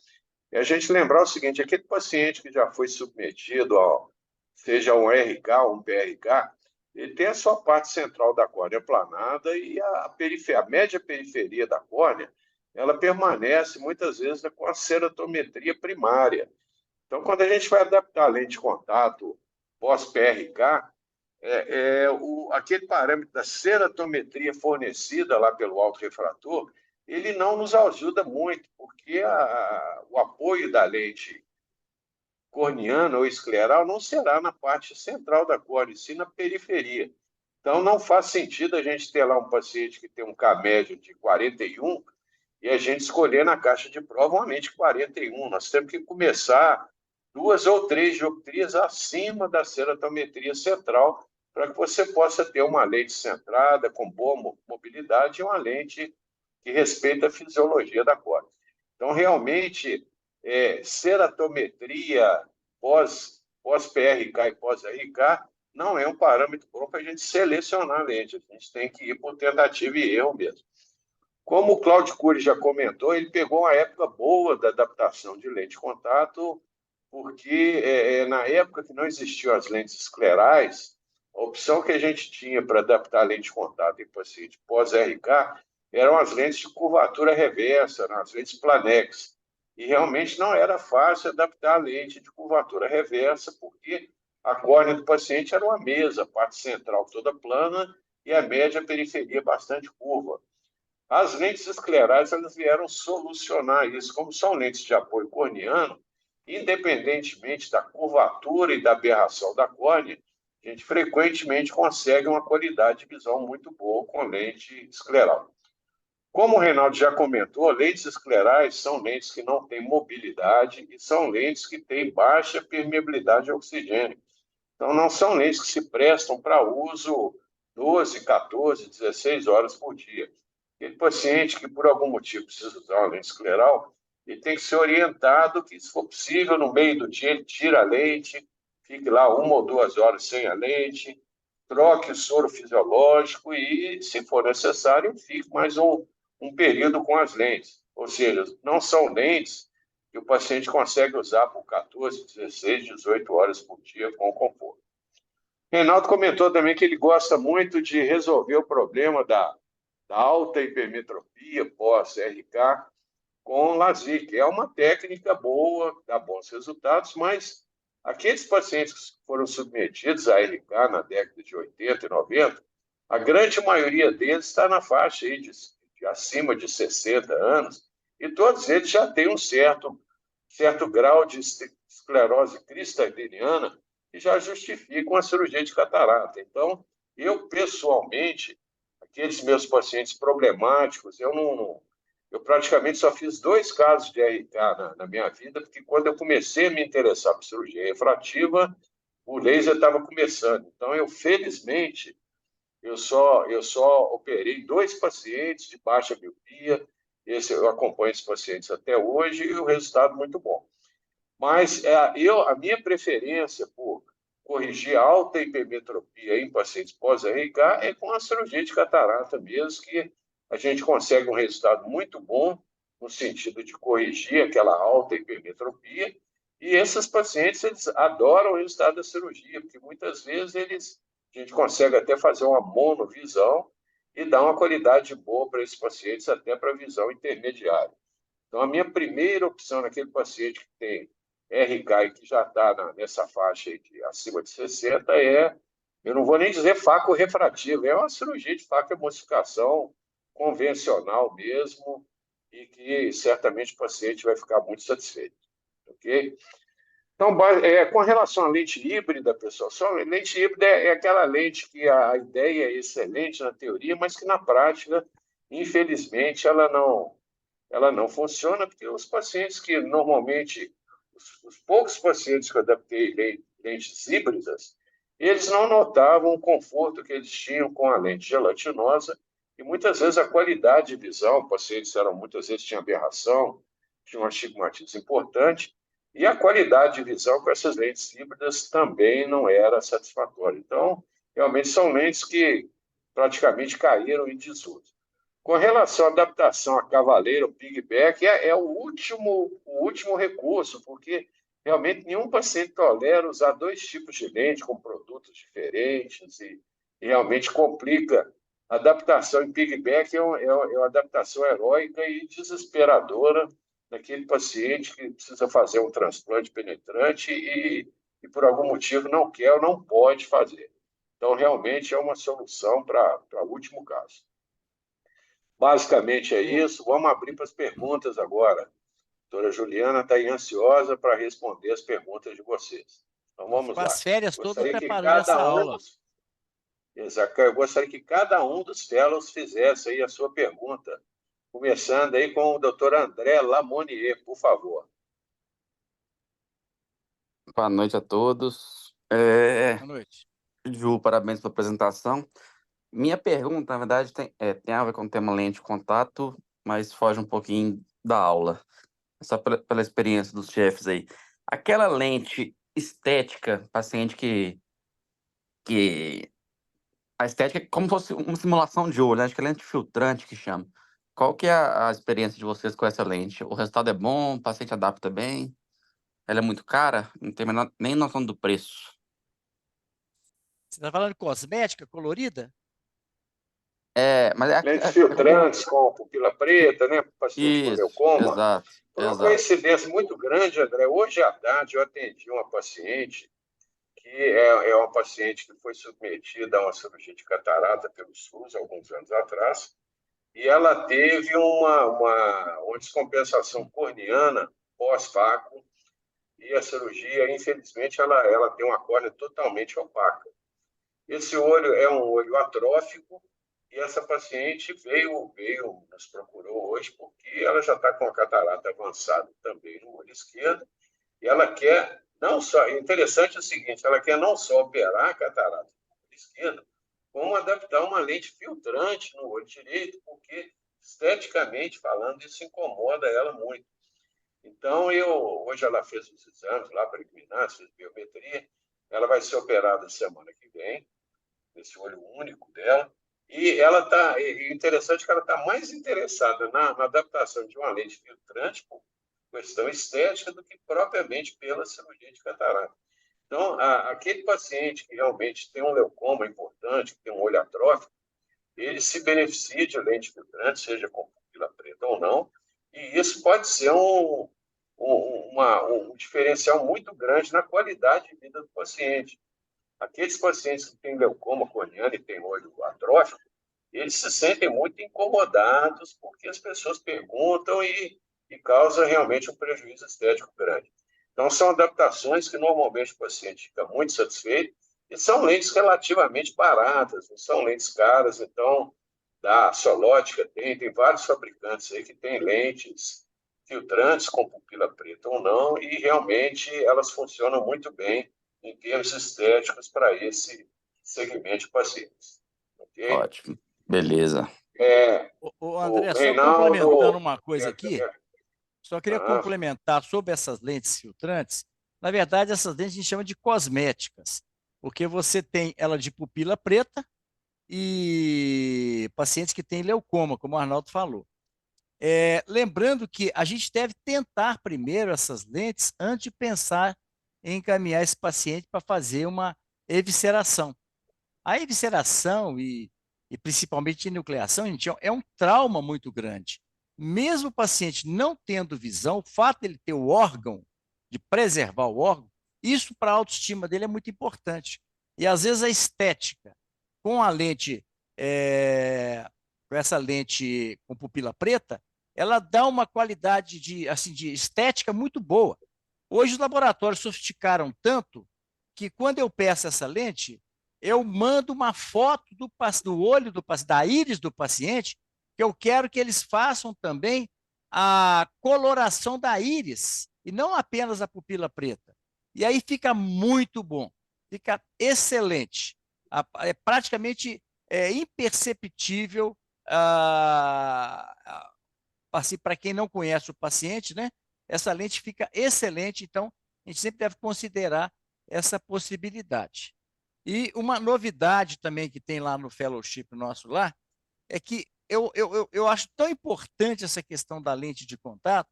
é a gente lembrar o seguinte: aquele paciente que já foi submetido seja um RK ou um PRK, ele tem a sua parte central da córnea aplanada e a média periferia da córnea, ela permanece muitas vezes com a ceratometria primária. Então, quando a gente vai adaptar a lente de contato pós-PRK, aquele parâmetro da ceratometria fornecida lá pelo autorrefrator, ele não nos ajuda muito, porque o apoio da lente corneana ou escleral não será na parte central da córnea, sim na periferia. Então, não faz sentido a gente ter lá um paciente que tem um K médio de 41 e a gente escolher na caixa de prova uma lente 41. Nós temos que começar 2 ou 3 dioptrias acima da ceratometria central para que você possa ter uma lente centrada, com boa mobilidade, e uma lente que respeita a fisiologia da córnea. Então, realmente, ceratometria pós-PRK e pós-RK não é um parâmetro bom para a gente selecionar a lente. A gente tem que ir por tentativa e erro mesmo. Como o Claudio Cury já comentou, ele pegou uma época boa da adaptação de lente de contato, porque na época que não existiam as lentes esclerais, a opção que a gente tinha para adaptar a lente de contato em paciente pós-RK eram as lentes de curvatura reversa, as lentes Planex. E realmente não era fácil adaptar a lente de curvatura reversa, porque a córnea do paciente era uma mesa, a parte central toda plana e a média periferia bastante curva. As lentes esclerais, elas vieram solucionar isso. Como são lentes de apoio corneano, independentemente da curvatura e da aberração da córnea, a gente frequentemente consegue uma qualidade de visão muito boa com lente escleral. Como o Reinaldo já comentou, lentes esclerais são lentes que não têm mobilidade e são lentes que têm baixa permeabilidade ao oxigênio. Então, não são lentes que se prestam para uso 12, 14, 16 horas por dia. Aquele paciente que, por algum motivo, precisa usar uma lente escleral, ele tem que ser orientado que, se for possível, no meio do dia, ele tira a lente, fique lá 1 ou 2 horas sem a lente, troque o soro fisiológico e, se for necessário, fique mais um período com as lentes. Ou seja, não são lentes que o paciente consegue usar por 14, 16, 18 horas por dia com conforto. Reinaldo comentou também que ele gosta muito de resolver o problema da alta hipermetropia pós-RK com LASIK. É uma técnica boa, dá bons resultados, mas aqueles pacientes que foram submetidos a RK na década de 80 e 90, a grande maioria deles está na faixa aí de acima de 60 anos, e todos eles já têm um certo grau de esclerose cristaliniana que já justificam a cirurgia de catarata. Então, eu, pessoalmente, aqueles meus pacientes problemáticos, eu praticamente só fiz 2 casos de RK na minha vida, porque quando eu comecei a me interessar por cirurgia refrativa, o laser estava começando. Então, felizmente, eu só operei 2 pacientes de baixa miopia. Eu acompanho esses pacientes até hoje e o resultado muito bom. Mas a minha preferência por corrigir a alta hipermetropia em pacientes pós-RK é com a cirurgia de catarata mesmo, que a gente consegue um resultado muito bom no sentido de corrigir aquela alta hipermetropia, e esses pacientes eles adoram o resultado da cirurgia, porque muitas vezes a gente consegue até fazer uma monovisão e dar uma qualidade boa para esses pacientes, até para a visão intermediária. Então, a minha primeira opção naquele paciente que tem RK e que já está nessa faixa aí acima de 60 eu não vou nem dizer faco refrativo, é uma cirurgia de facoemulsificação convencional mesmo, e que certamente o paciente vai ficar muito satisfeito. Ok? Então, com relação à lente híbrida, pessoal, lente híbrida é aquela lente que a ideia é excelente na teoria, mas que na prática, infelizmente, ela não funciona, porque os pacientes que normalmente, os poucos pacientes que eu adaptei lentes híbridas, eles não notavam o conforto que eles tinham com a lente gelatinosa, e muitas vezes a qualidade de visão, pacientes muitas vezes tinham aberração, tinham um astigmatismo importante, e a qualidade de visão com essas lentes híbridas também não era satisfatória. Então, realmente são lentes que praticamente caíram em desuso. Com relação à adaptação a cavaleiro, piggyback, é o último recurso, porque realmente nenhum paciente tolera usar dois tipos de lente com produtos diferentes e realmente complica. A adaptação em piggyback é uma adaptação heróica e desesperadora daquele paciente que precisa fazer um transplante penetrante e por algum motivo não quer ou não pode fazer. Então, realmente é uma solução para o último caso. Basicamente é isso. Vamos abrir para as perguntas agora. A doutora Juliana está aí ansiosa para responder as perguntas de vocês. Então, vamos lá.
As férias todas
Gostaria que
preparando essa aula.
Exato. Eu gostaria que cada um dos fellows fizesse aí a sua pergunta, começando aí com o doutor André Lamonier, por favor.
Boa noite a todos.
Boa noite.
Ju, parabéns pela apresentação. Minha pergunta, na verdade, tem a ver com o tema lente de contato, mas foge um pouquinho da aula. Só pela experiência dos chefes aí. Aquela lente estética, paciente que a estética é como se fosse uma simulação de olho, né? Acho que é lente filtrante que chama. Qual que é a experiência de vocês com essa lente? O resultado é bom? O paciente adapta bem? Ela é muito cara? Não tem nem noção do preço.
Você está falando de cosmética colorida?
Mas
Lentes filtrantes com pupila preta, né? Paciente com
Isso,
glaucoma.
exato,
Foi uma
exato.
coincidência muito grande, André. Hoje à tarde eu atendi uma paciente que é uma paciente que foi submetida a uma cirurgia de catarata pelo SUS alguns anos atrás, e ela teve uma descompensação corneana pós-faco, e a cirurgia, infelizmente, ela tem uma córnea totalmente opaca. Esse olho é um olho atrófico, e essa paciente veio nos procurou hoje porque ela já está com a catarata avançada também no olho esquerdo, e ela quer não só, interessante é o seguinte, ela quer não só operar a catarata no olho esquerdo, como adaptar uma lente filtrante no olho direito, porque esteticamente falando isso incomoda ela muito. Então, hoje ela fez os exames lá preliminares, fez biometria, ela vai ser operada semana que vem, nesse olho único dela, e ela está, interessante que ela está mais interessada na adaptação de uma lente filtrante por questão estética do que propriamente pela cirurgia de catarata. Então, aquele paciente que realmente tem um leucoma importante, que tem um olho atrófico, ele se beneficia de lente filtrante, seja com pupila preta ou não, e isso pode ser um diferencial muito grande na qualidade de vida do paciente. Aqueles pacientes que têm leucoma corneano e têm olho atrófico, eles se sentem muito incomodados porque as pessoas perguntam e causa realmente um prejuízo estético grande. Então, são adaptações que normalmente o paciente fica muito satisfeito e são lentes relativamente baratas, não são lentes caras. Então, da Solótica tem vários fabricantes aí que têm lentes filtrantes com pupila preta ou não, e realmente elas funcionam muito bem em termos estéticos para esse segmento de pacientes. Okay?
Ótimo, beleza.
O André,
o
só
Reinaldo,
complementando uma coisa aqui, Só queria
Ah,
complementar sobre essas lentes filtrantes. Na verdade, essas lentes a gente chama de cosméticas, porque você tem ela de pupila preta e pacientes que têm leucoma, como o Arnaldo falou. Lembrando que a gente deve tentar primeiro essas lentes antes de pensar em encaminhar esse paciente para fazer uma evisceração. A evisceração e principalmente a enucleação, gente, é um trauma muito grande. Mesmo o paciente não tendo visão, o fato de ele ter o órgão, de preservar o órgão, isso para a autoestima dele é muito importante. E às vezes a estética com a lente, com essa lente com pupila preta, ela dá uma qualidade assim, de estética muito boa. Hoje os laboratórios sofisticaram tanto que quando eu peço essa lente, eu mando uma foto do olho da íris do paciente, que eu quero que eles façam também a coloração da íris, e não apenas a pupila preta. E aí fica muito bom, fica excelente. É praticamente imperceptível, assim, para quem não conhece o paciente, né? Essa lente fica excelente, então a gente sempre deve considerar essa possibilidade. E uma novidade também que tem lá no fellowship nosso lá, é que eu acho tão importante essa questão da lente de contato,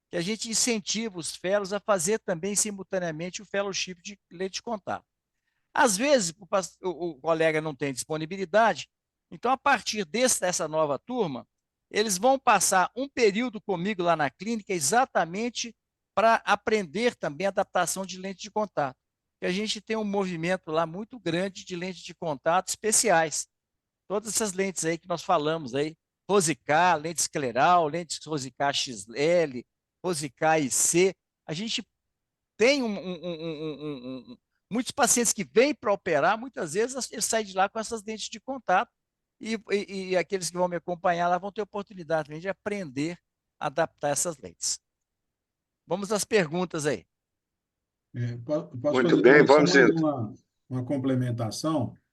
que a gente incentiva os fellows a fazer também simultaneamente o fellowship de lente de contato. Às vezes o colega não tem disponibilidade, então a partir dessa nova turma, eles vão passar um período comigo lá na clínica exatamente para aprender também a adaptação de lente de contato. Que a gente tem um movimento lá muito grande de lentes de contato especiais. Todas essas lentes aí que nós falamos aí, Rosicar, lente escleral, lente Rosicar XL, Rosicar IC, a gente tem muitos pacientes que vêm para operar, muitas vezes eles saem de lá com essas lentes de contato e aqueles que vão me acompanhar lá vão ter oportunidade também de aprender a adaptar essas lentes. Vamos às perguntas aí.
Posso
muito
fazer
bem,
também só
vamos
mais
indo.
uma complementação de que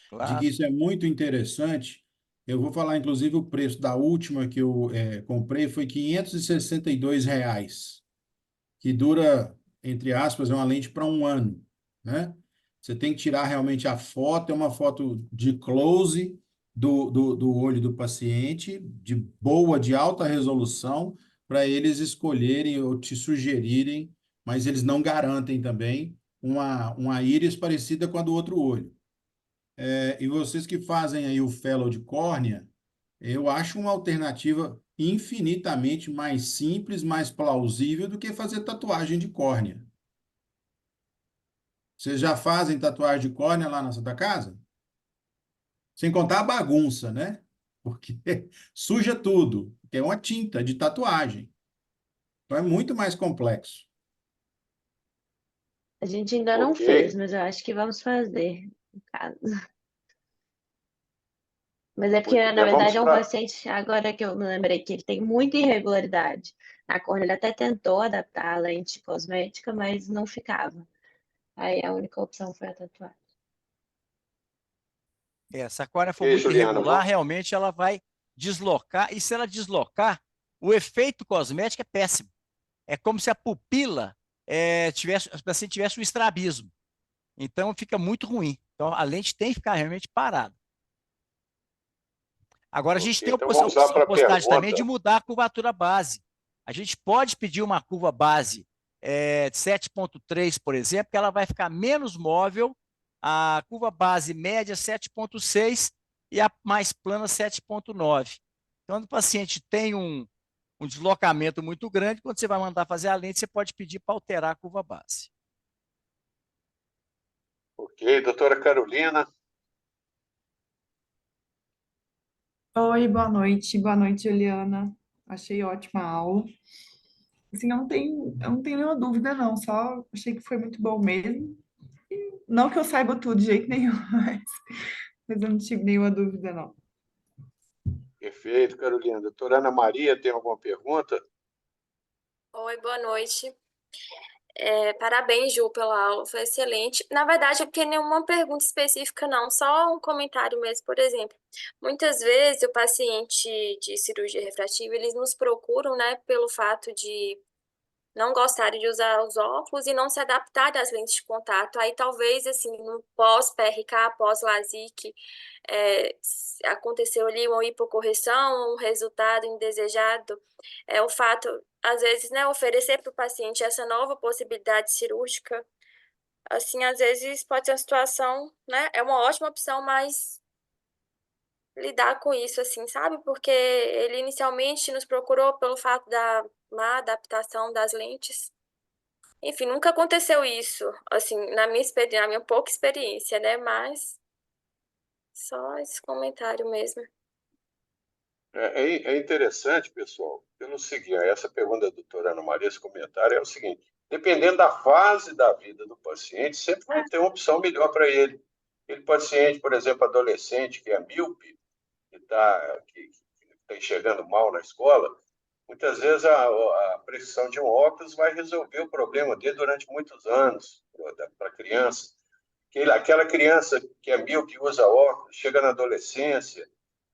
Claro.
isso é muito interessante. Eu vou falar, inclusive, o preço da última que eu comprei foi R$ 562, que dura, entre aspas, é uma lente para um ano, né? Você tem que tirar realmente a foto, é uma foto de close do olho do paciente, de alta resolução, para eles escolherem ou te sugerirem, mas eles não garantem também uma íris parecida com a do outro olho. E vocês que fazem aí o fellow de córnea, eu acho uma alternativa infinitamente mais simples, mais plausível do que fazer tatuagem de córnea. Vocês já fazem tatuagem de córnea lá na Santa Casa? Sem contar a bagunça, né? Porque suja tudo, que é uma tinta de tatuagem. Então é muito mais complexo.
A gente ainda não
Ok,
fez, mas eu acho que vamos fazer, no caso. Mas é porque,
muito
na
bem, vamos
verdade, é um
para.
paciente, agora que eu me lembrei que ele tem muita irregularidade na córnea. Ele até tentou adaptar a lente cosmética, mas não ficava. Aí a única opção foi a tatuagem.
Se a córnea for
Ok,
muito
Juliana,
irregular,
vamos.
realmente ela vai deslocar, e se ela deslocar, o efeito cosmético é péssimo. É como se a pupila o paciente tivesse um estrabismo. Então fica muito ruim. Então a lente tem que ficar realmente parada. Agora a gente
Ok,
tem
então vamos lá
a
para a
possibilidade também de
pergunta.
mudar a curvatura base. A gente pode pedir uma curva base de 7,3, por exemplo, que ela vai ficar menos móvel, a curva base média 7,6 e a mais plana 7,9. Então, quando o paciente tem um deslocamento muito grande, quando você vai mandar fazer a lente, você pode pedir para alterar a curva base.
Ok, doutora Carolina.
Oi, boa noite. Boa noite, Juliana. Achei ótima a aula. Assim, eu não tenho nenhuma dúvida, não. Só achei que foi muito bom mesmo. Não que eu saiba tudo de jeito nenhum, mas eu não tive nenhuma dúvida, não.
Perfeito, Carolina. Doutora Ana Maria, tem alguma pergunta?
Oi, boa noite. Parabéns, Ju, pela aula, foi excelente. Na verdade, eu não tenho nenhuma pergunta específica, não, só um comentário mesmo. Por exemplo, muitas vezes o paciente de cirurgia refrativa, eles nos procuram, né, pelo fato de não gostarem de usar os óculos e não se adaptarem às lentes de contato. Aí talvez, assim, no pós-PRK, pós-LASIK, aconteceu ali uma hipocorreção, um resultado indesejado. O fato, às vezes, né, oferecer para o paciente essa nova possibilidade cirúrgica, assim, às vezes pode ser uma situação, né, é uma ótima opção, mas lidar com isso, assim, sabe? Porque ele inicialmente nos procurou pelo fato da má adaptação das lentes. Enfim, nunca aconteceu isso, assim, na minha pouca experiência, né? Mas só esse comentário mesmo.
É interessante, pessoal, pelo seguinte, essa pergunta da doutora Ana Maria, esse comentário é o seguinte: dependendo da fase da vida do paciente, sempre vai ter uma opção melhor para ele. Aquele paciente, por exemplo, adolescente que é míope, que tá enxergando mal na escola, muitas vezes a prescrição de um óculos vai resolver o problema dele durante muitos anos para a criança. Aquela criança que é míope, que usa óculos, chega na adolescência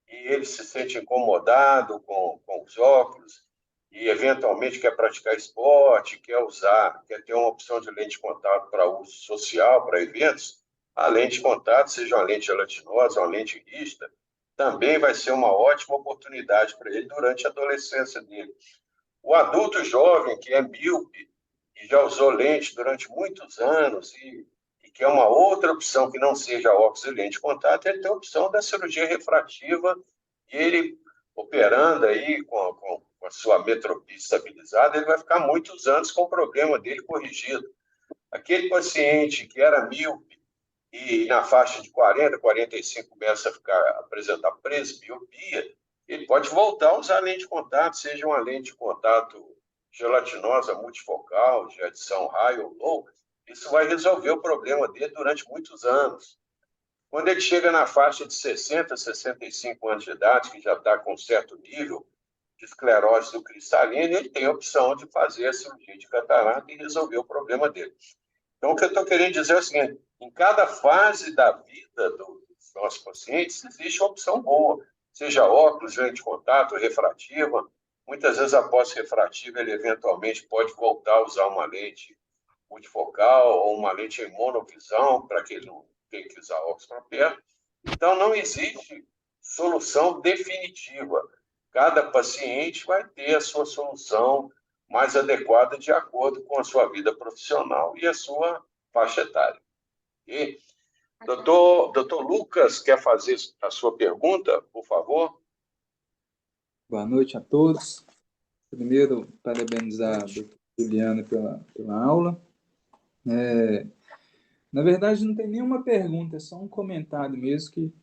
e ele se sente incomodado com os óculos e, eventualmente, quer praticar esporte, quer ter uma opção de lente de contato para uso social, para eventos, a lente de contato, seja uma lente gelatinosa, uma lente rígida, também vai ser uma ótima oportunidade para ele durante a adolescência dele. O adulto jovem que é míope e já usou lente durante muitos anos e que é uma outra opção que não seja óculos e lente de contato, ele tem a opção da cirurgia refrativa e ele, operando aí com a sua metropia estabilizada, ele vai ficar muitos anos com o problema dele corrigido. Aquele paciente que era míope e na faixa de 40, 45 começa a apresentar presbiopia, ele pode voltar a usar lente de contato, seja uma lente de contato gelatinosa multifocal, de adição high ou low, isso vai resolver o problema dele durante muitos anos. Quando ele chega na faixa de 60, 65 anos de idade, que já está com um certo nível de esclerose do cristalino, ele tem a opção de fazer a cirurgia de catarata e resolver o problema dele. Então, o que eu estou querendo dizer é o seguinte: em cada fase da vida dos nossos pacientes, existe uma opção boa, seja óculos, lente de contato, refrativa. Muitas vezes, após refrativa, ele eventualmente pode voltar a usar uma lente multifocal ou uma lente em monovisão, para que ele não tenha que usar óculos para perto. Então, não existe solução definitiva. Cada paciente vai ter a sua solução mais adequada de acordo com a sua vida profissional e a sua faixa etária. E, doutor Lucas, quer fazer a sua pergunta, por favor?
Boa noite a todos. Primeiro, parabenizar a doutora Juliana pela aula. Na verdade, não tem nenhuma pergunta, é só um comentário mesmo que o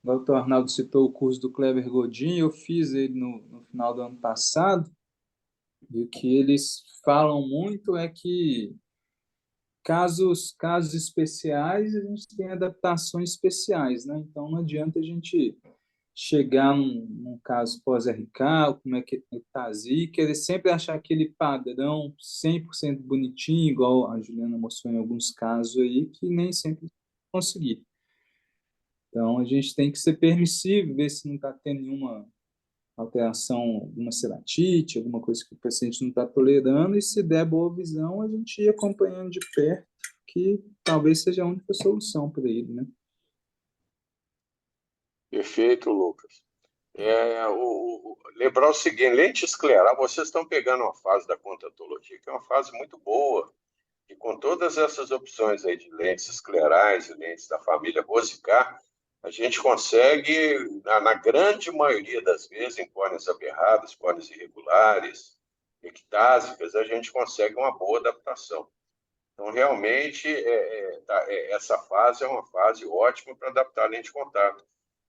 doutor Arnaldo citou o curso do Kleber Godin, eu fiz ele no final do ano passado, e o que eles falam muito é que casos especiais, a gente tem adaptações especiais, né? Então, não adianta a gente chegar num caso pós-RK, como é que está a Zika, ele sempre achar aquele padrão 100% bonitinho, igual a Juliana mostrou em alguns casos aí, que nem sempre conseguir. Então, a gente tem que ser permissivo, ver se não está tendo nenhuma alteração, alguma ceratite, alguma coisa que o paciente não está tolerando, e se der boa visão, a gente ir acompanhando de perto, que talvez seja a única solução para ele, né?
Perfeito, Lucas. Lembrar o seguinte: lente escleral, vocês estão pegando uma fase da contatologia, que é uma fase muito boa, e com todas essas opções aí de lentes esclerais e lentes da família Rosicar, a gente consegue, na grande maioria das vezes, em córneas aberradas, córneas irregulares, ectásicas, a gente consegue uma boa adaptação. Então, realmente, essa fase é uma fase ótima para adaptar a lente de contato.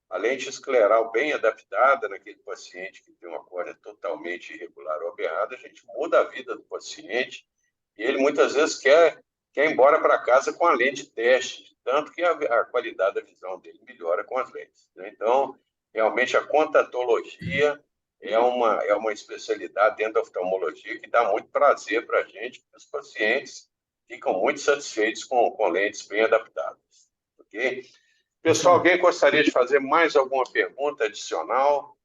A lente escleral bem adaptada naquele paciente que tem uma córnea totalmente irregular ou aberrada, a gente muda a vida do paciente e ele muitas vezes quer ir embora para casa com a lente teste, tanto que a qualidade da visão dele melhora com as lentes, né? Então, realmente, a contatologia é uma especialidade dentro da oftalmologia que dá muito prazer para a gente, porque os pacientes ficam muito satisfeitos com lentes bem adaptadas. Ok? Pessoal, alguém gostaria de fazer mais alguma pergunta adicional?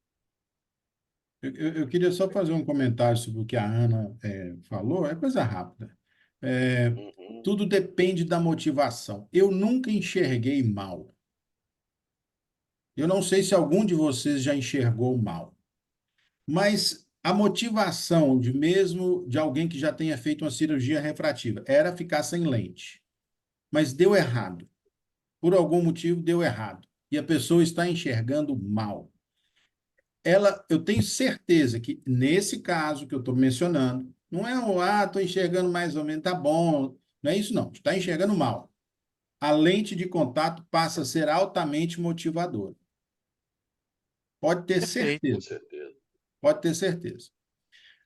Eu queria só fazer um comentário sobre o que a Ana falou, é coisa rápida. Tudo depende da motivação. Eu nunca enxerguei mal. Eu não sei se algum de vocês já enxergou mal, mas a motivação de mesmo de alguém que já tenha feito uma cirurgia refrativa era ficar sem lente, mas deu errado. Por algum motivo deu errado e a pessoa está enxergando mal. Eu tenho certeza que nesse caso que eu estou mencionando, não é estou enxergando mais ou menos, tá bom, não é isso não, está enxergando mal. A lente de contato passa a ser altamente motivadora. Pode ter
Perfeito.
Com
certeza,
certeza.
pode ter certeza.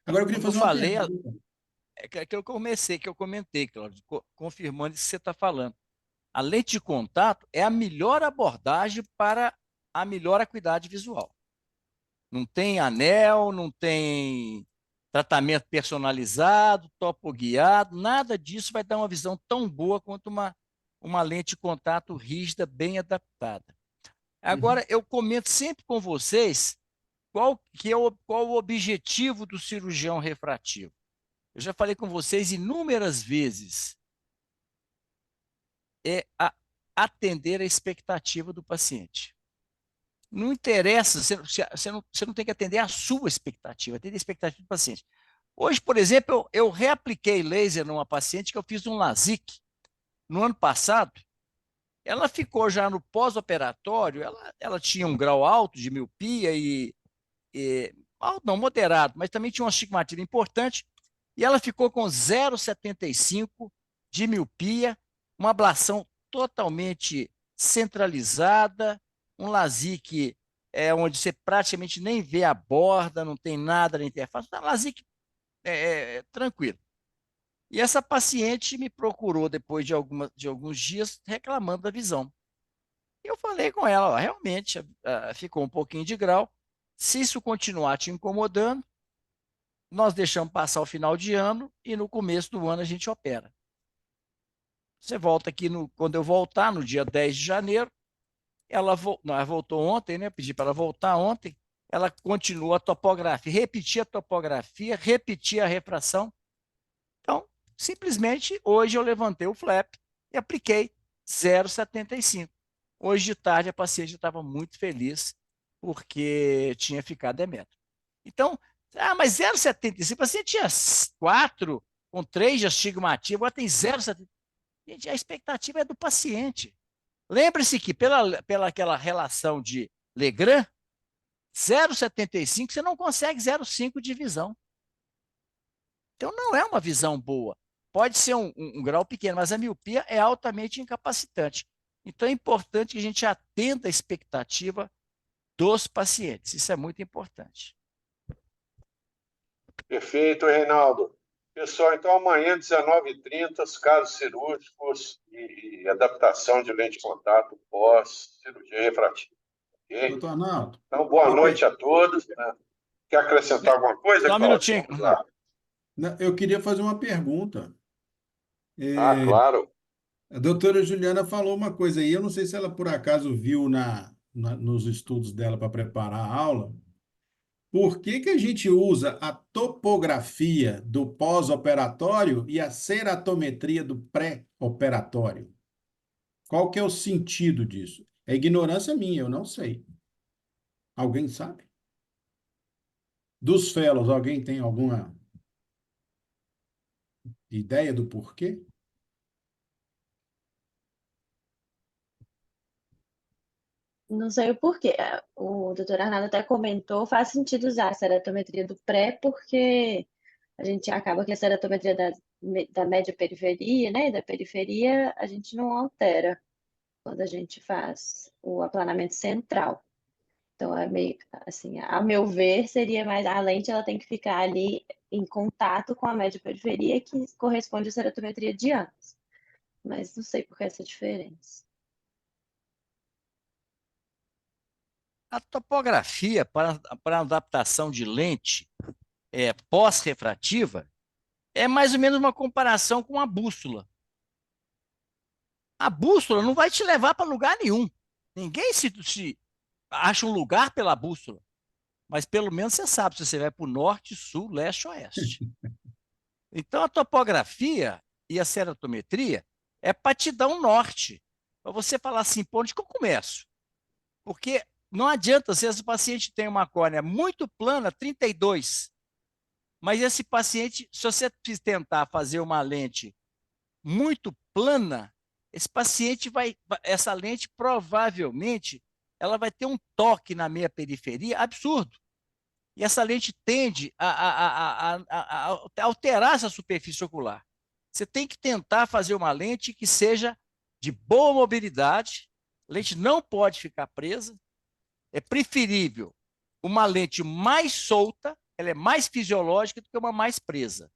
Agora eu queria
Como eu
fazer uma
falei,
pergunta.
é que eu comentei, Cláudio, confirmando isso que você está falando. A lente de contato é a melhor abordagem para a melhor acuidade visual. Não tem anel, não tem tratamento personalizado, topoguiado, nada disso vai dar uma visão tão boa quanto uma lente de contato rígida, bem adaptada.
Uhum.
Agora, eu comento sempre com vocês qual o objetivo do cirurgião refrativo. Eu já falei com vocês inúmeras vezes, é atender a expectativa do paciente. Não interessa, você não tem que atender a sua expectativa, atender a expectativa do paciente. Hoje, por exemplo, eu reapliquei laser numa paciente que eu fiz um LASIK no ano passado. Ela ficou já no pós-operatório, ela tinha um grau alto de miopia alto não, moderado, mas também tinha um astigmatismo importante, e ela ficou com 0,75 de miopia, uma ablação totalmente centralizada, um LASIK onde você praticamente nem vê a borda, não tem nada na interface, um LASIK tranquilo. E essa paciente me procurou depois de alguns dias reclamando da visão. Eu falei com ela, ó, realmente ficou um pouquinho de grau. Se isso continuar te incomodando, nós deixamos passar o final de ano e no começo do ano a gente opera. Você volta aqui, quando eu voltar, no dia 10 de janeiro, ela voltou ontem, né? Eu pedi para ela voltar ontem. Ela continua a topografia, repetia a topografia, repetia a refração. Então, simplesmente, hoje eu levantei o flap e apliquei 0,75. Hoje de tarde a paciente estava muito feliz porque tinha ficado emetro. Então, mas 0,75, a paciente tinha 4 com 3 de astigmatismo, agora tem 0,75. Gente, a expectativa é do paciente. Lembre-se que pela aquela relação de Legrand, 0,75 você não consegue 0,5 de visão. Então não é uma visão boa. Pode ser um grau pequeno, mas a miopia é altamente incapacitante. Então é importante que a gente atenda a expectativa dos pacientes. Isso é muito importante.
Perfeito, Reinaldo. Pessoal, então amanhã, 19h30, os casos cirúrgicos e adaptação de lente de contato pós-cirurgia refrativa. Okay?
Doutor Arnaldo,
Então, boa noite a todos. Né? Quer acrescentar alguma coisa,
Só um
Cláudio?
minutinho.
Vamos lá.
eu queria fazer uma pergunta.
Claro.
A doutora Juliana falou uma coisa aí, eu não sei se ela por acaso viu nos estudos dela para preparar a aula. Por que que a gente usa a topografia do pós-operatório e a ceratometria do pré-operatório? Qual que é o sentido disso? É ignorância minha, eu não sei. Alguém sabe? Dos fellows, alguém tem alguma ideia do porquê?
Não sei o porquê. O doutor Arnaldo até comentou, faz sentido usar a ceratometria do pré, porque a gente acaba que a ceratometria da média periferia, né, e da periferia, a gente não altera quando a gente faz o aplanamento central. Então, é meio assim, a meu ver, seria mais a lente, ela tem que ficar ali em contato com a média periferia, que corresponde à ceratometria de anos. Mas não sei por que essa diferença.
A topografia para adaptação de lente pós-refrativa é mais ou menos uma comparação com a bússola. A bússola não vai te levar para lugar nenhum. Ninguém se acha um lugar pela bússola, mas pelo menos você sabe se você vai para o norte, sul, leste ou oeste. Então, a topografia e a ceratometria é para te dar um norte, para você falar assim, por onde que eu começo? Porque não adianta, se esse paciente tem uma córnea muito plana, 32, mas esse paciente, se você tentar fazer uma lente muito plana, esse paciente essa lente provavelmente, ela vai ter um toque na meia periferia absurdo. E essa lente tende a alterar essa superfície ocular. Você tem que tentar fazer uma lente que seja de boa mobilidade, a lente não pode ficar presa, é preferível uma lente mais solta, ela é mais fisiológica do que uma mais presa.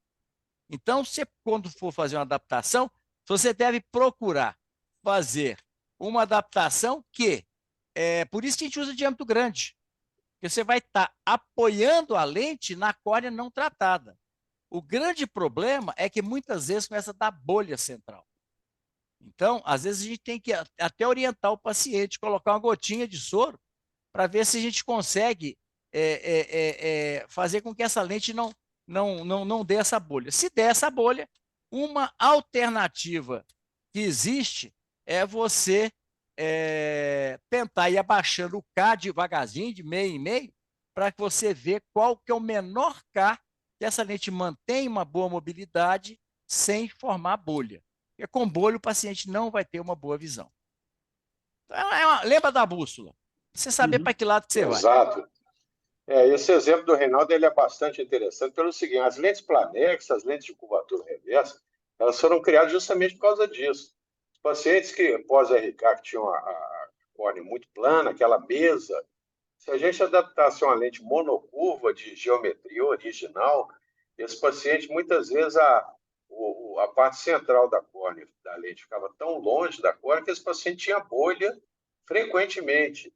Então, você, quando for fazer uma adaptação, você deve procurar fazer uma adaptação que, por isso que a gente usa diâmetro grande, porque você vai estar apoiando a lente na córnea não tratada. O grande problema é que muitas vezes começa a dar bolha central. Então, às vezes a gente tem que até orientar o paciente, colocar uma gotinha de soro para ver se a gente consegue fazer com que essa lente não dê essa bolha. Se der essa bolha, uma alternativa que existe é você tentar ir abaixando o K devagarzinho, de meio em meio, para que você vê qual que é o menor K que essa lente mantém uma boa mobilidade sem formar bolha. Porque com bolha o paciente não vai ter uma boa visão. Então, lembra da bússola? Você saber para que lado que você vai.
Exato. Esse exemplo do Reinaldo ele é bastante interessante pelo seguinte: as lentes Planex, as lentes de curvatura reversa, elas foram criadas justamente por causa disso. Os pacientes que, pós-RK, que tinham a córnea muito plana, aquela mesa, se a gente adaptasse uma lente monocurva de geometria original, esse paciente, muitas vezes, a parte central da córnea, da lente, ficava tão longe da córnea que esse paciente tinha bolha frequentemente.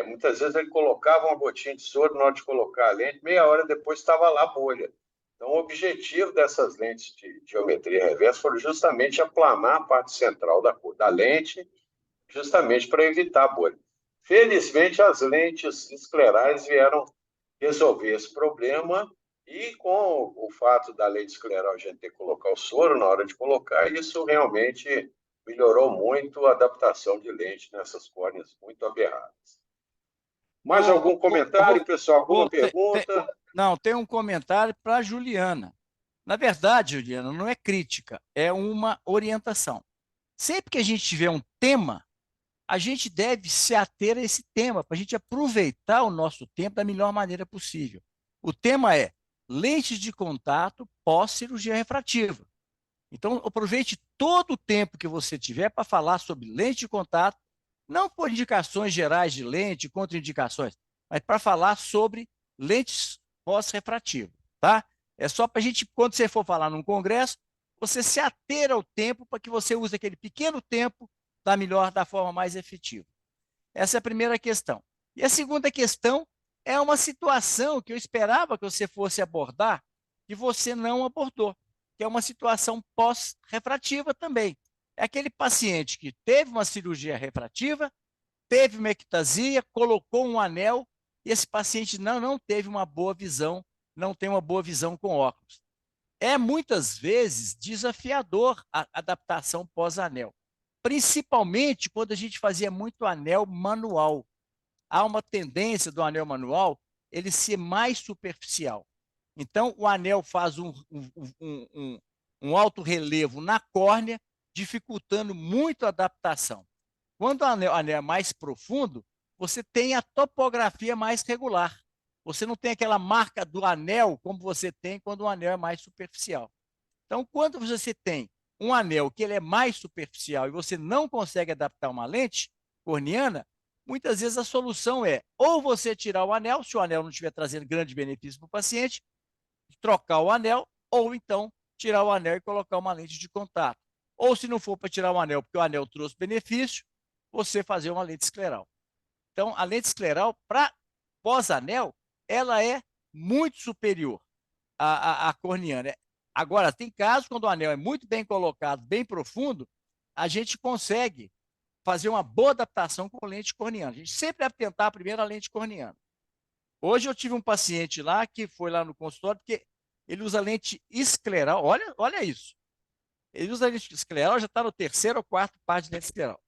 Muitas vezes ele colocava uma gotinha de soro na hora de colocar a lente, meia hora depois estava lá a bolha. Então, o objetivo dessas lentes de geometria reversa foi justamente aplanar a parte central da lente, justamente para evitar a bolha. Felizmente, as lentes esclerais vieram resolver esse problema e, com o fato da lente escleral a gente ter que colocar o soro na hora de colocar, isso realmente melhorou muito a adaptação de lente nessas córneas muito aberradas. Mais algum comentário, pessoal? Alguma pergunta?
Não, tem um comentário para a Juliana. Na verdade, Juliana, não é crítica, é uma orientação. Sempre que a gente tiver um tema, a gente deve se ater a esse tema, para a gente aproveitar o nosso tempo da melhor maneira possível. O tema é lentes de contato pós-cirurgia refrativa. Então, aproveite todo o tempo que você tiver para falar sobre lente de contato, não por indicações gerais de lente, contraindicações, mas para falar sobre lentes pós-refrativas, tá? É só para a gente, quando você for falar num congresso, você se ater ao tempo para que você use aquele pequeno tempo da forma mais efetiva. Essa é a primeira questão. E a segunda questão é uma situação que eu esperava que você fosse abordar e você não abordou, que é uma situação pós-refrativa também. É aquele paciente que teve uma cirurgia refrativa, teve uma ectasia, colocou um anel, e esse paciente não teve uma boa visão, não tem uma boa visão com óculos. É muitas vezes desafiador a adaptação pós-anel, principalmente quando a gente fazia muito anel manual. Há uma tendência do anel manual ele ser mais superficial. Então, o anel faz um alto relevo na córnea, dificultando muito a adaptação. Quando o anel é mais profundo, você tem a topografia mais regular. Você não tem aquela marca do anel como você tem quando o anel é mais superficial. Então, quando você tem um anel que ele é mais superficial e você não consegue adaptar uma lente corneana, muitas vezes a solução é ou você tirar o anel, se o anel não estiver trazendo grande benefício para o paciente, trocar o anel, ou então tirar o anel e colocar uma lente de contato. Ou se não for para tirar o anel, porque o anel trouxe benefício, você fazer uma lente escleral. Então, a lente escleral, para pós-anel, ela é muito superior à corniana. Agora, tem casos quando o anel é muito bem colocado, bem profundo, a gente consegue fazer uma boa adaptação com lente corniana. A gente sempre deve tentar primeiro a lente corniana. Hoje eu tive um paciente lá que foi lá no consultório, porque ele usa lente escleral. Olha isso. Ele usa lente escleral, já está no terceiro ou quarto par de lente escleral.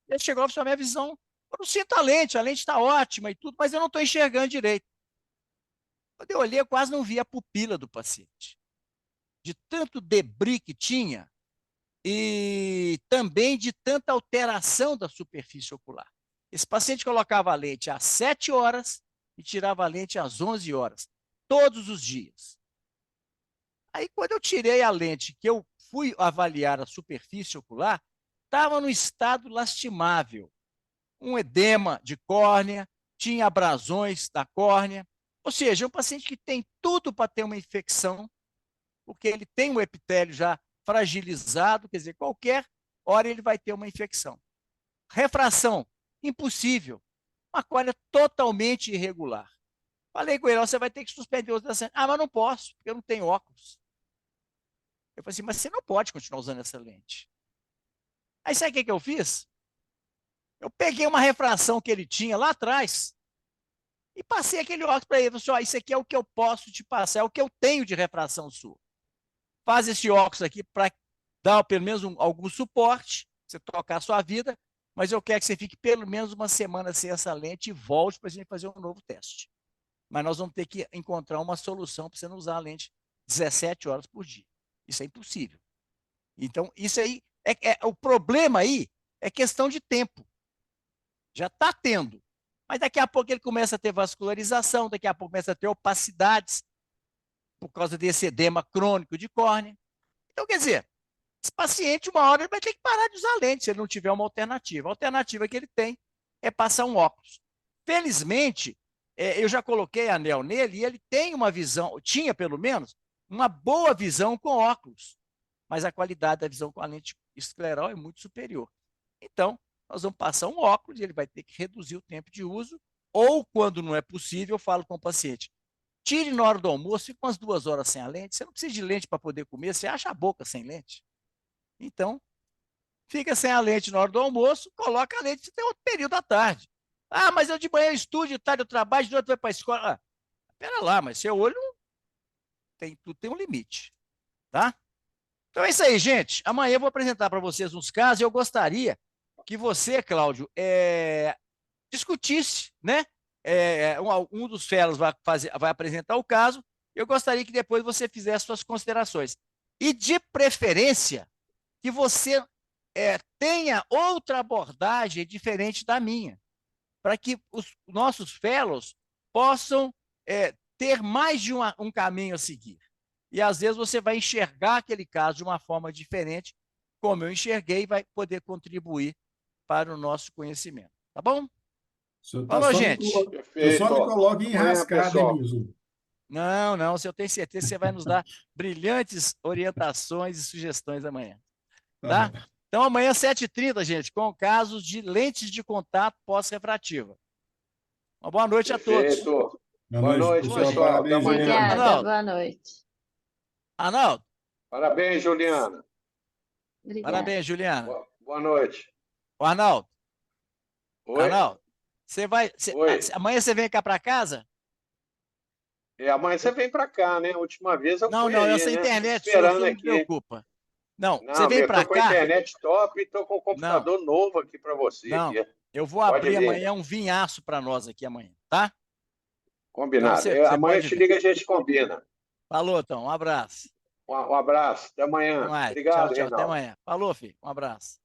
Ele chegou e falou: minha visão, eu não sinto a lente está ótima e tudo, mas eu não estou enxergando direito. Quando eu olhei, eu quase não vi a pupila do paciente. De tanto debris que tinha e também de tanta alteração da superfície ocular. Esse paciente colocava a lente às 7 horas e tirava a lente às 11 horas, todos os dias. Aí, quando eu tirei a lente, que eu fui avaliar a superfície ocular, estava num estado lastimável. Um edema de córnea, tinha abrasões da córnea, ou seja, é um paciente que tem tudo para ter uma infecção, porque ele tem o epitélio já fragilizado, quer dizer, qualquer hora ele vai ter uma infecção. Refração, impossível. Uma córnea totalmente irregular. Falei com ele: você vai ter que suspender o uso dessa lente. Ah, mas não posso, porque eu não tenho óculos. Eu falei assim: mas você não pode continuar usando essa lente. Aí sabe o que eu fiz? Eu peguei uma refração que ele tinha lá atrás e passei aquele óculos para ele. Eu falei assim: isso aqui é o que eu posso te passar, é o que eu tenho de refração sua. Faz esse óculos aqui para dar pelo menos algum suporte, você tocar a sua vida, mas eu quero que você fique pelo menos uma semana sem essa lente e volte para a gente fazer um novo teste. Mas nós vamos ter que encontrar uma solução para você não usar a lente 17 horas por dia. Isso é impossível. Então, isso aí, o problema aí é questão de tempo. Já está tendo. Mas daqui a pouco ele começa a ter vascularização, daqui a pouco começa a ter opacidades, por causa desse edema crônico de córnea. Então, quer dizer, esse paciente, uma hora, ele vai ter que parar de usar lente se ele não tiver uma alternativa. A alternativa que ele tem é passar um óculos. Felizmente, eu já coloquei anel nele e ele tem uma visão, tinha pelo menos, uma boa visão com óculos. Mas a qualidade da visão com a lente escleral é muito superior. Então, nós vamos passar um óculos e ele vai ter que reduzir o tempo de uso, ou, quando não é possível, eu falo com o paciente: tire na hora do almoço, fica umas 2 horas sem a lente, você não precisa de lente para poder comer, você acha a boca sem lente. Então, fica sem a lente na hora do almoço, coloca a lente, você tem outro período da tarde. Ah, mas eu de manhã eu estudo, de tarde eu trabalho, de noite eu vou para a escola. Ah, pera lá, mas seu olho tudo tem um limite, tá? Então é isso aí, gente. Amanhã eu vou apresentar para vocês uns casos e eu gostaria que você, Cláudio, discutisse, né? Um dos fellows vai apresentar o caso. Eu gostaria que depois você fizesse suas considerações. E, de preferência, que você tenha outra abordagem diferente da minha, para que os nossos fellows possam ter mais de um caminho a seguir. E, às vezes, você vai enxergar aquele caso de uma forma diferente, como eu enxerguei, e vai poder contribuir para o nosso conhecimento. Tá bom? Falou, gente.
Eu só me coloco em enrascada, hein, Milson?
Não, se eu tenho certeza que você vai nos dar brilhantes orientações e sugestões amanhã. Tá? Então, amanhã, 7h30, gente, com casos de lentes de contato pós-refrativa. Uma boa noite a todos.
Boa noite, pessoal. Até amanhã.
Obrigada, boa noite.
Arnaldo.
Parabéns, Juliana.
Obrigada.
Parabéns, Juliana.
Boa noite.
Arnaldo.
Oi?
Arnaldo,
Oi.
amanhã você vem cá para casa?
Amanhã você vem para cá, né? A última vez eu fui aí,
essa
né?
internet
Esperando
sua,
aqui.
não preocupa. Não,
Não,
você vem para cá.
Estou com a internet top e estou com um computador novo aqui para você.
Não,
aqui.
eu vou abrir amanhã um vinhaço para nós aqui amanhã, tá?
Combinado.
Então,
amanhã te liga, a gente combina.
Falou, então. Um abraço.
Um abraço. Até amanhã.
Até mais.
Obrigado,
tchau,
Reinaldo.
até amanhã. Falou, filho. Um abraço.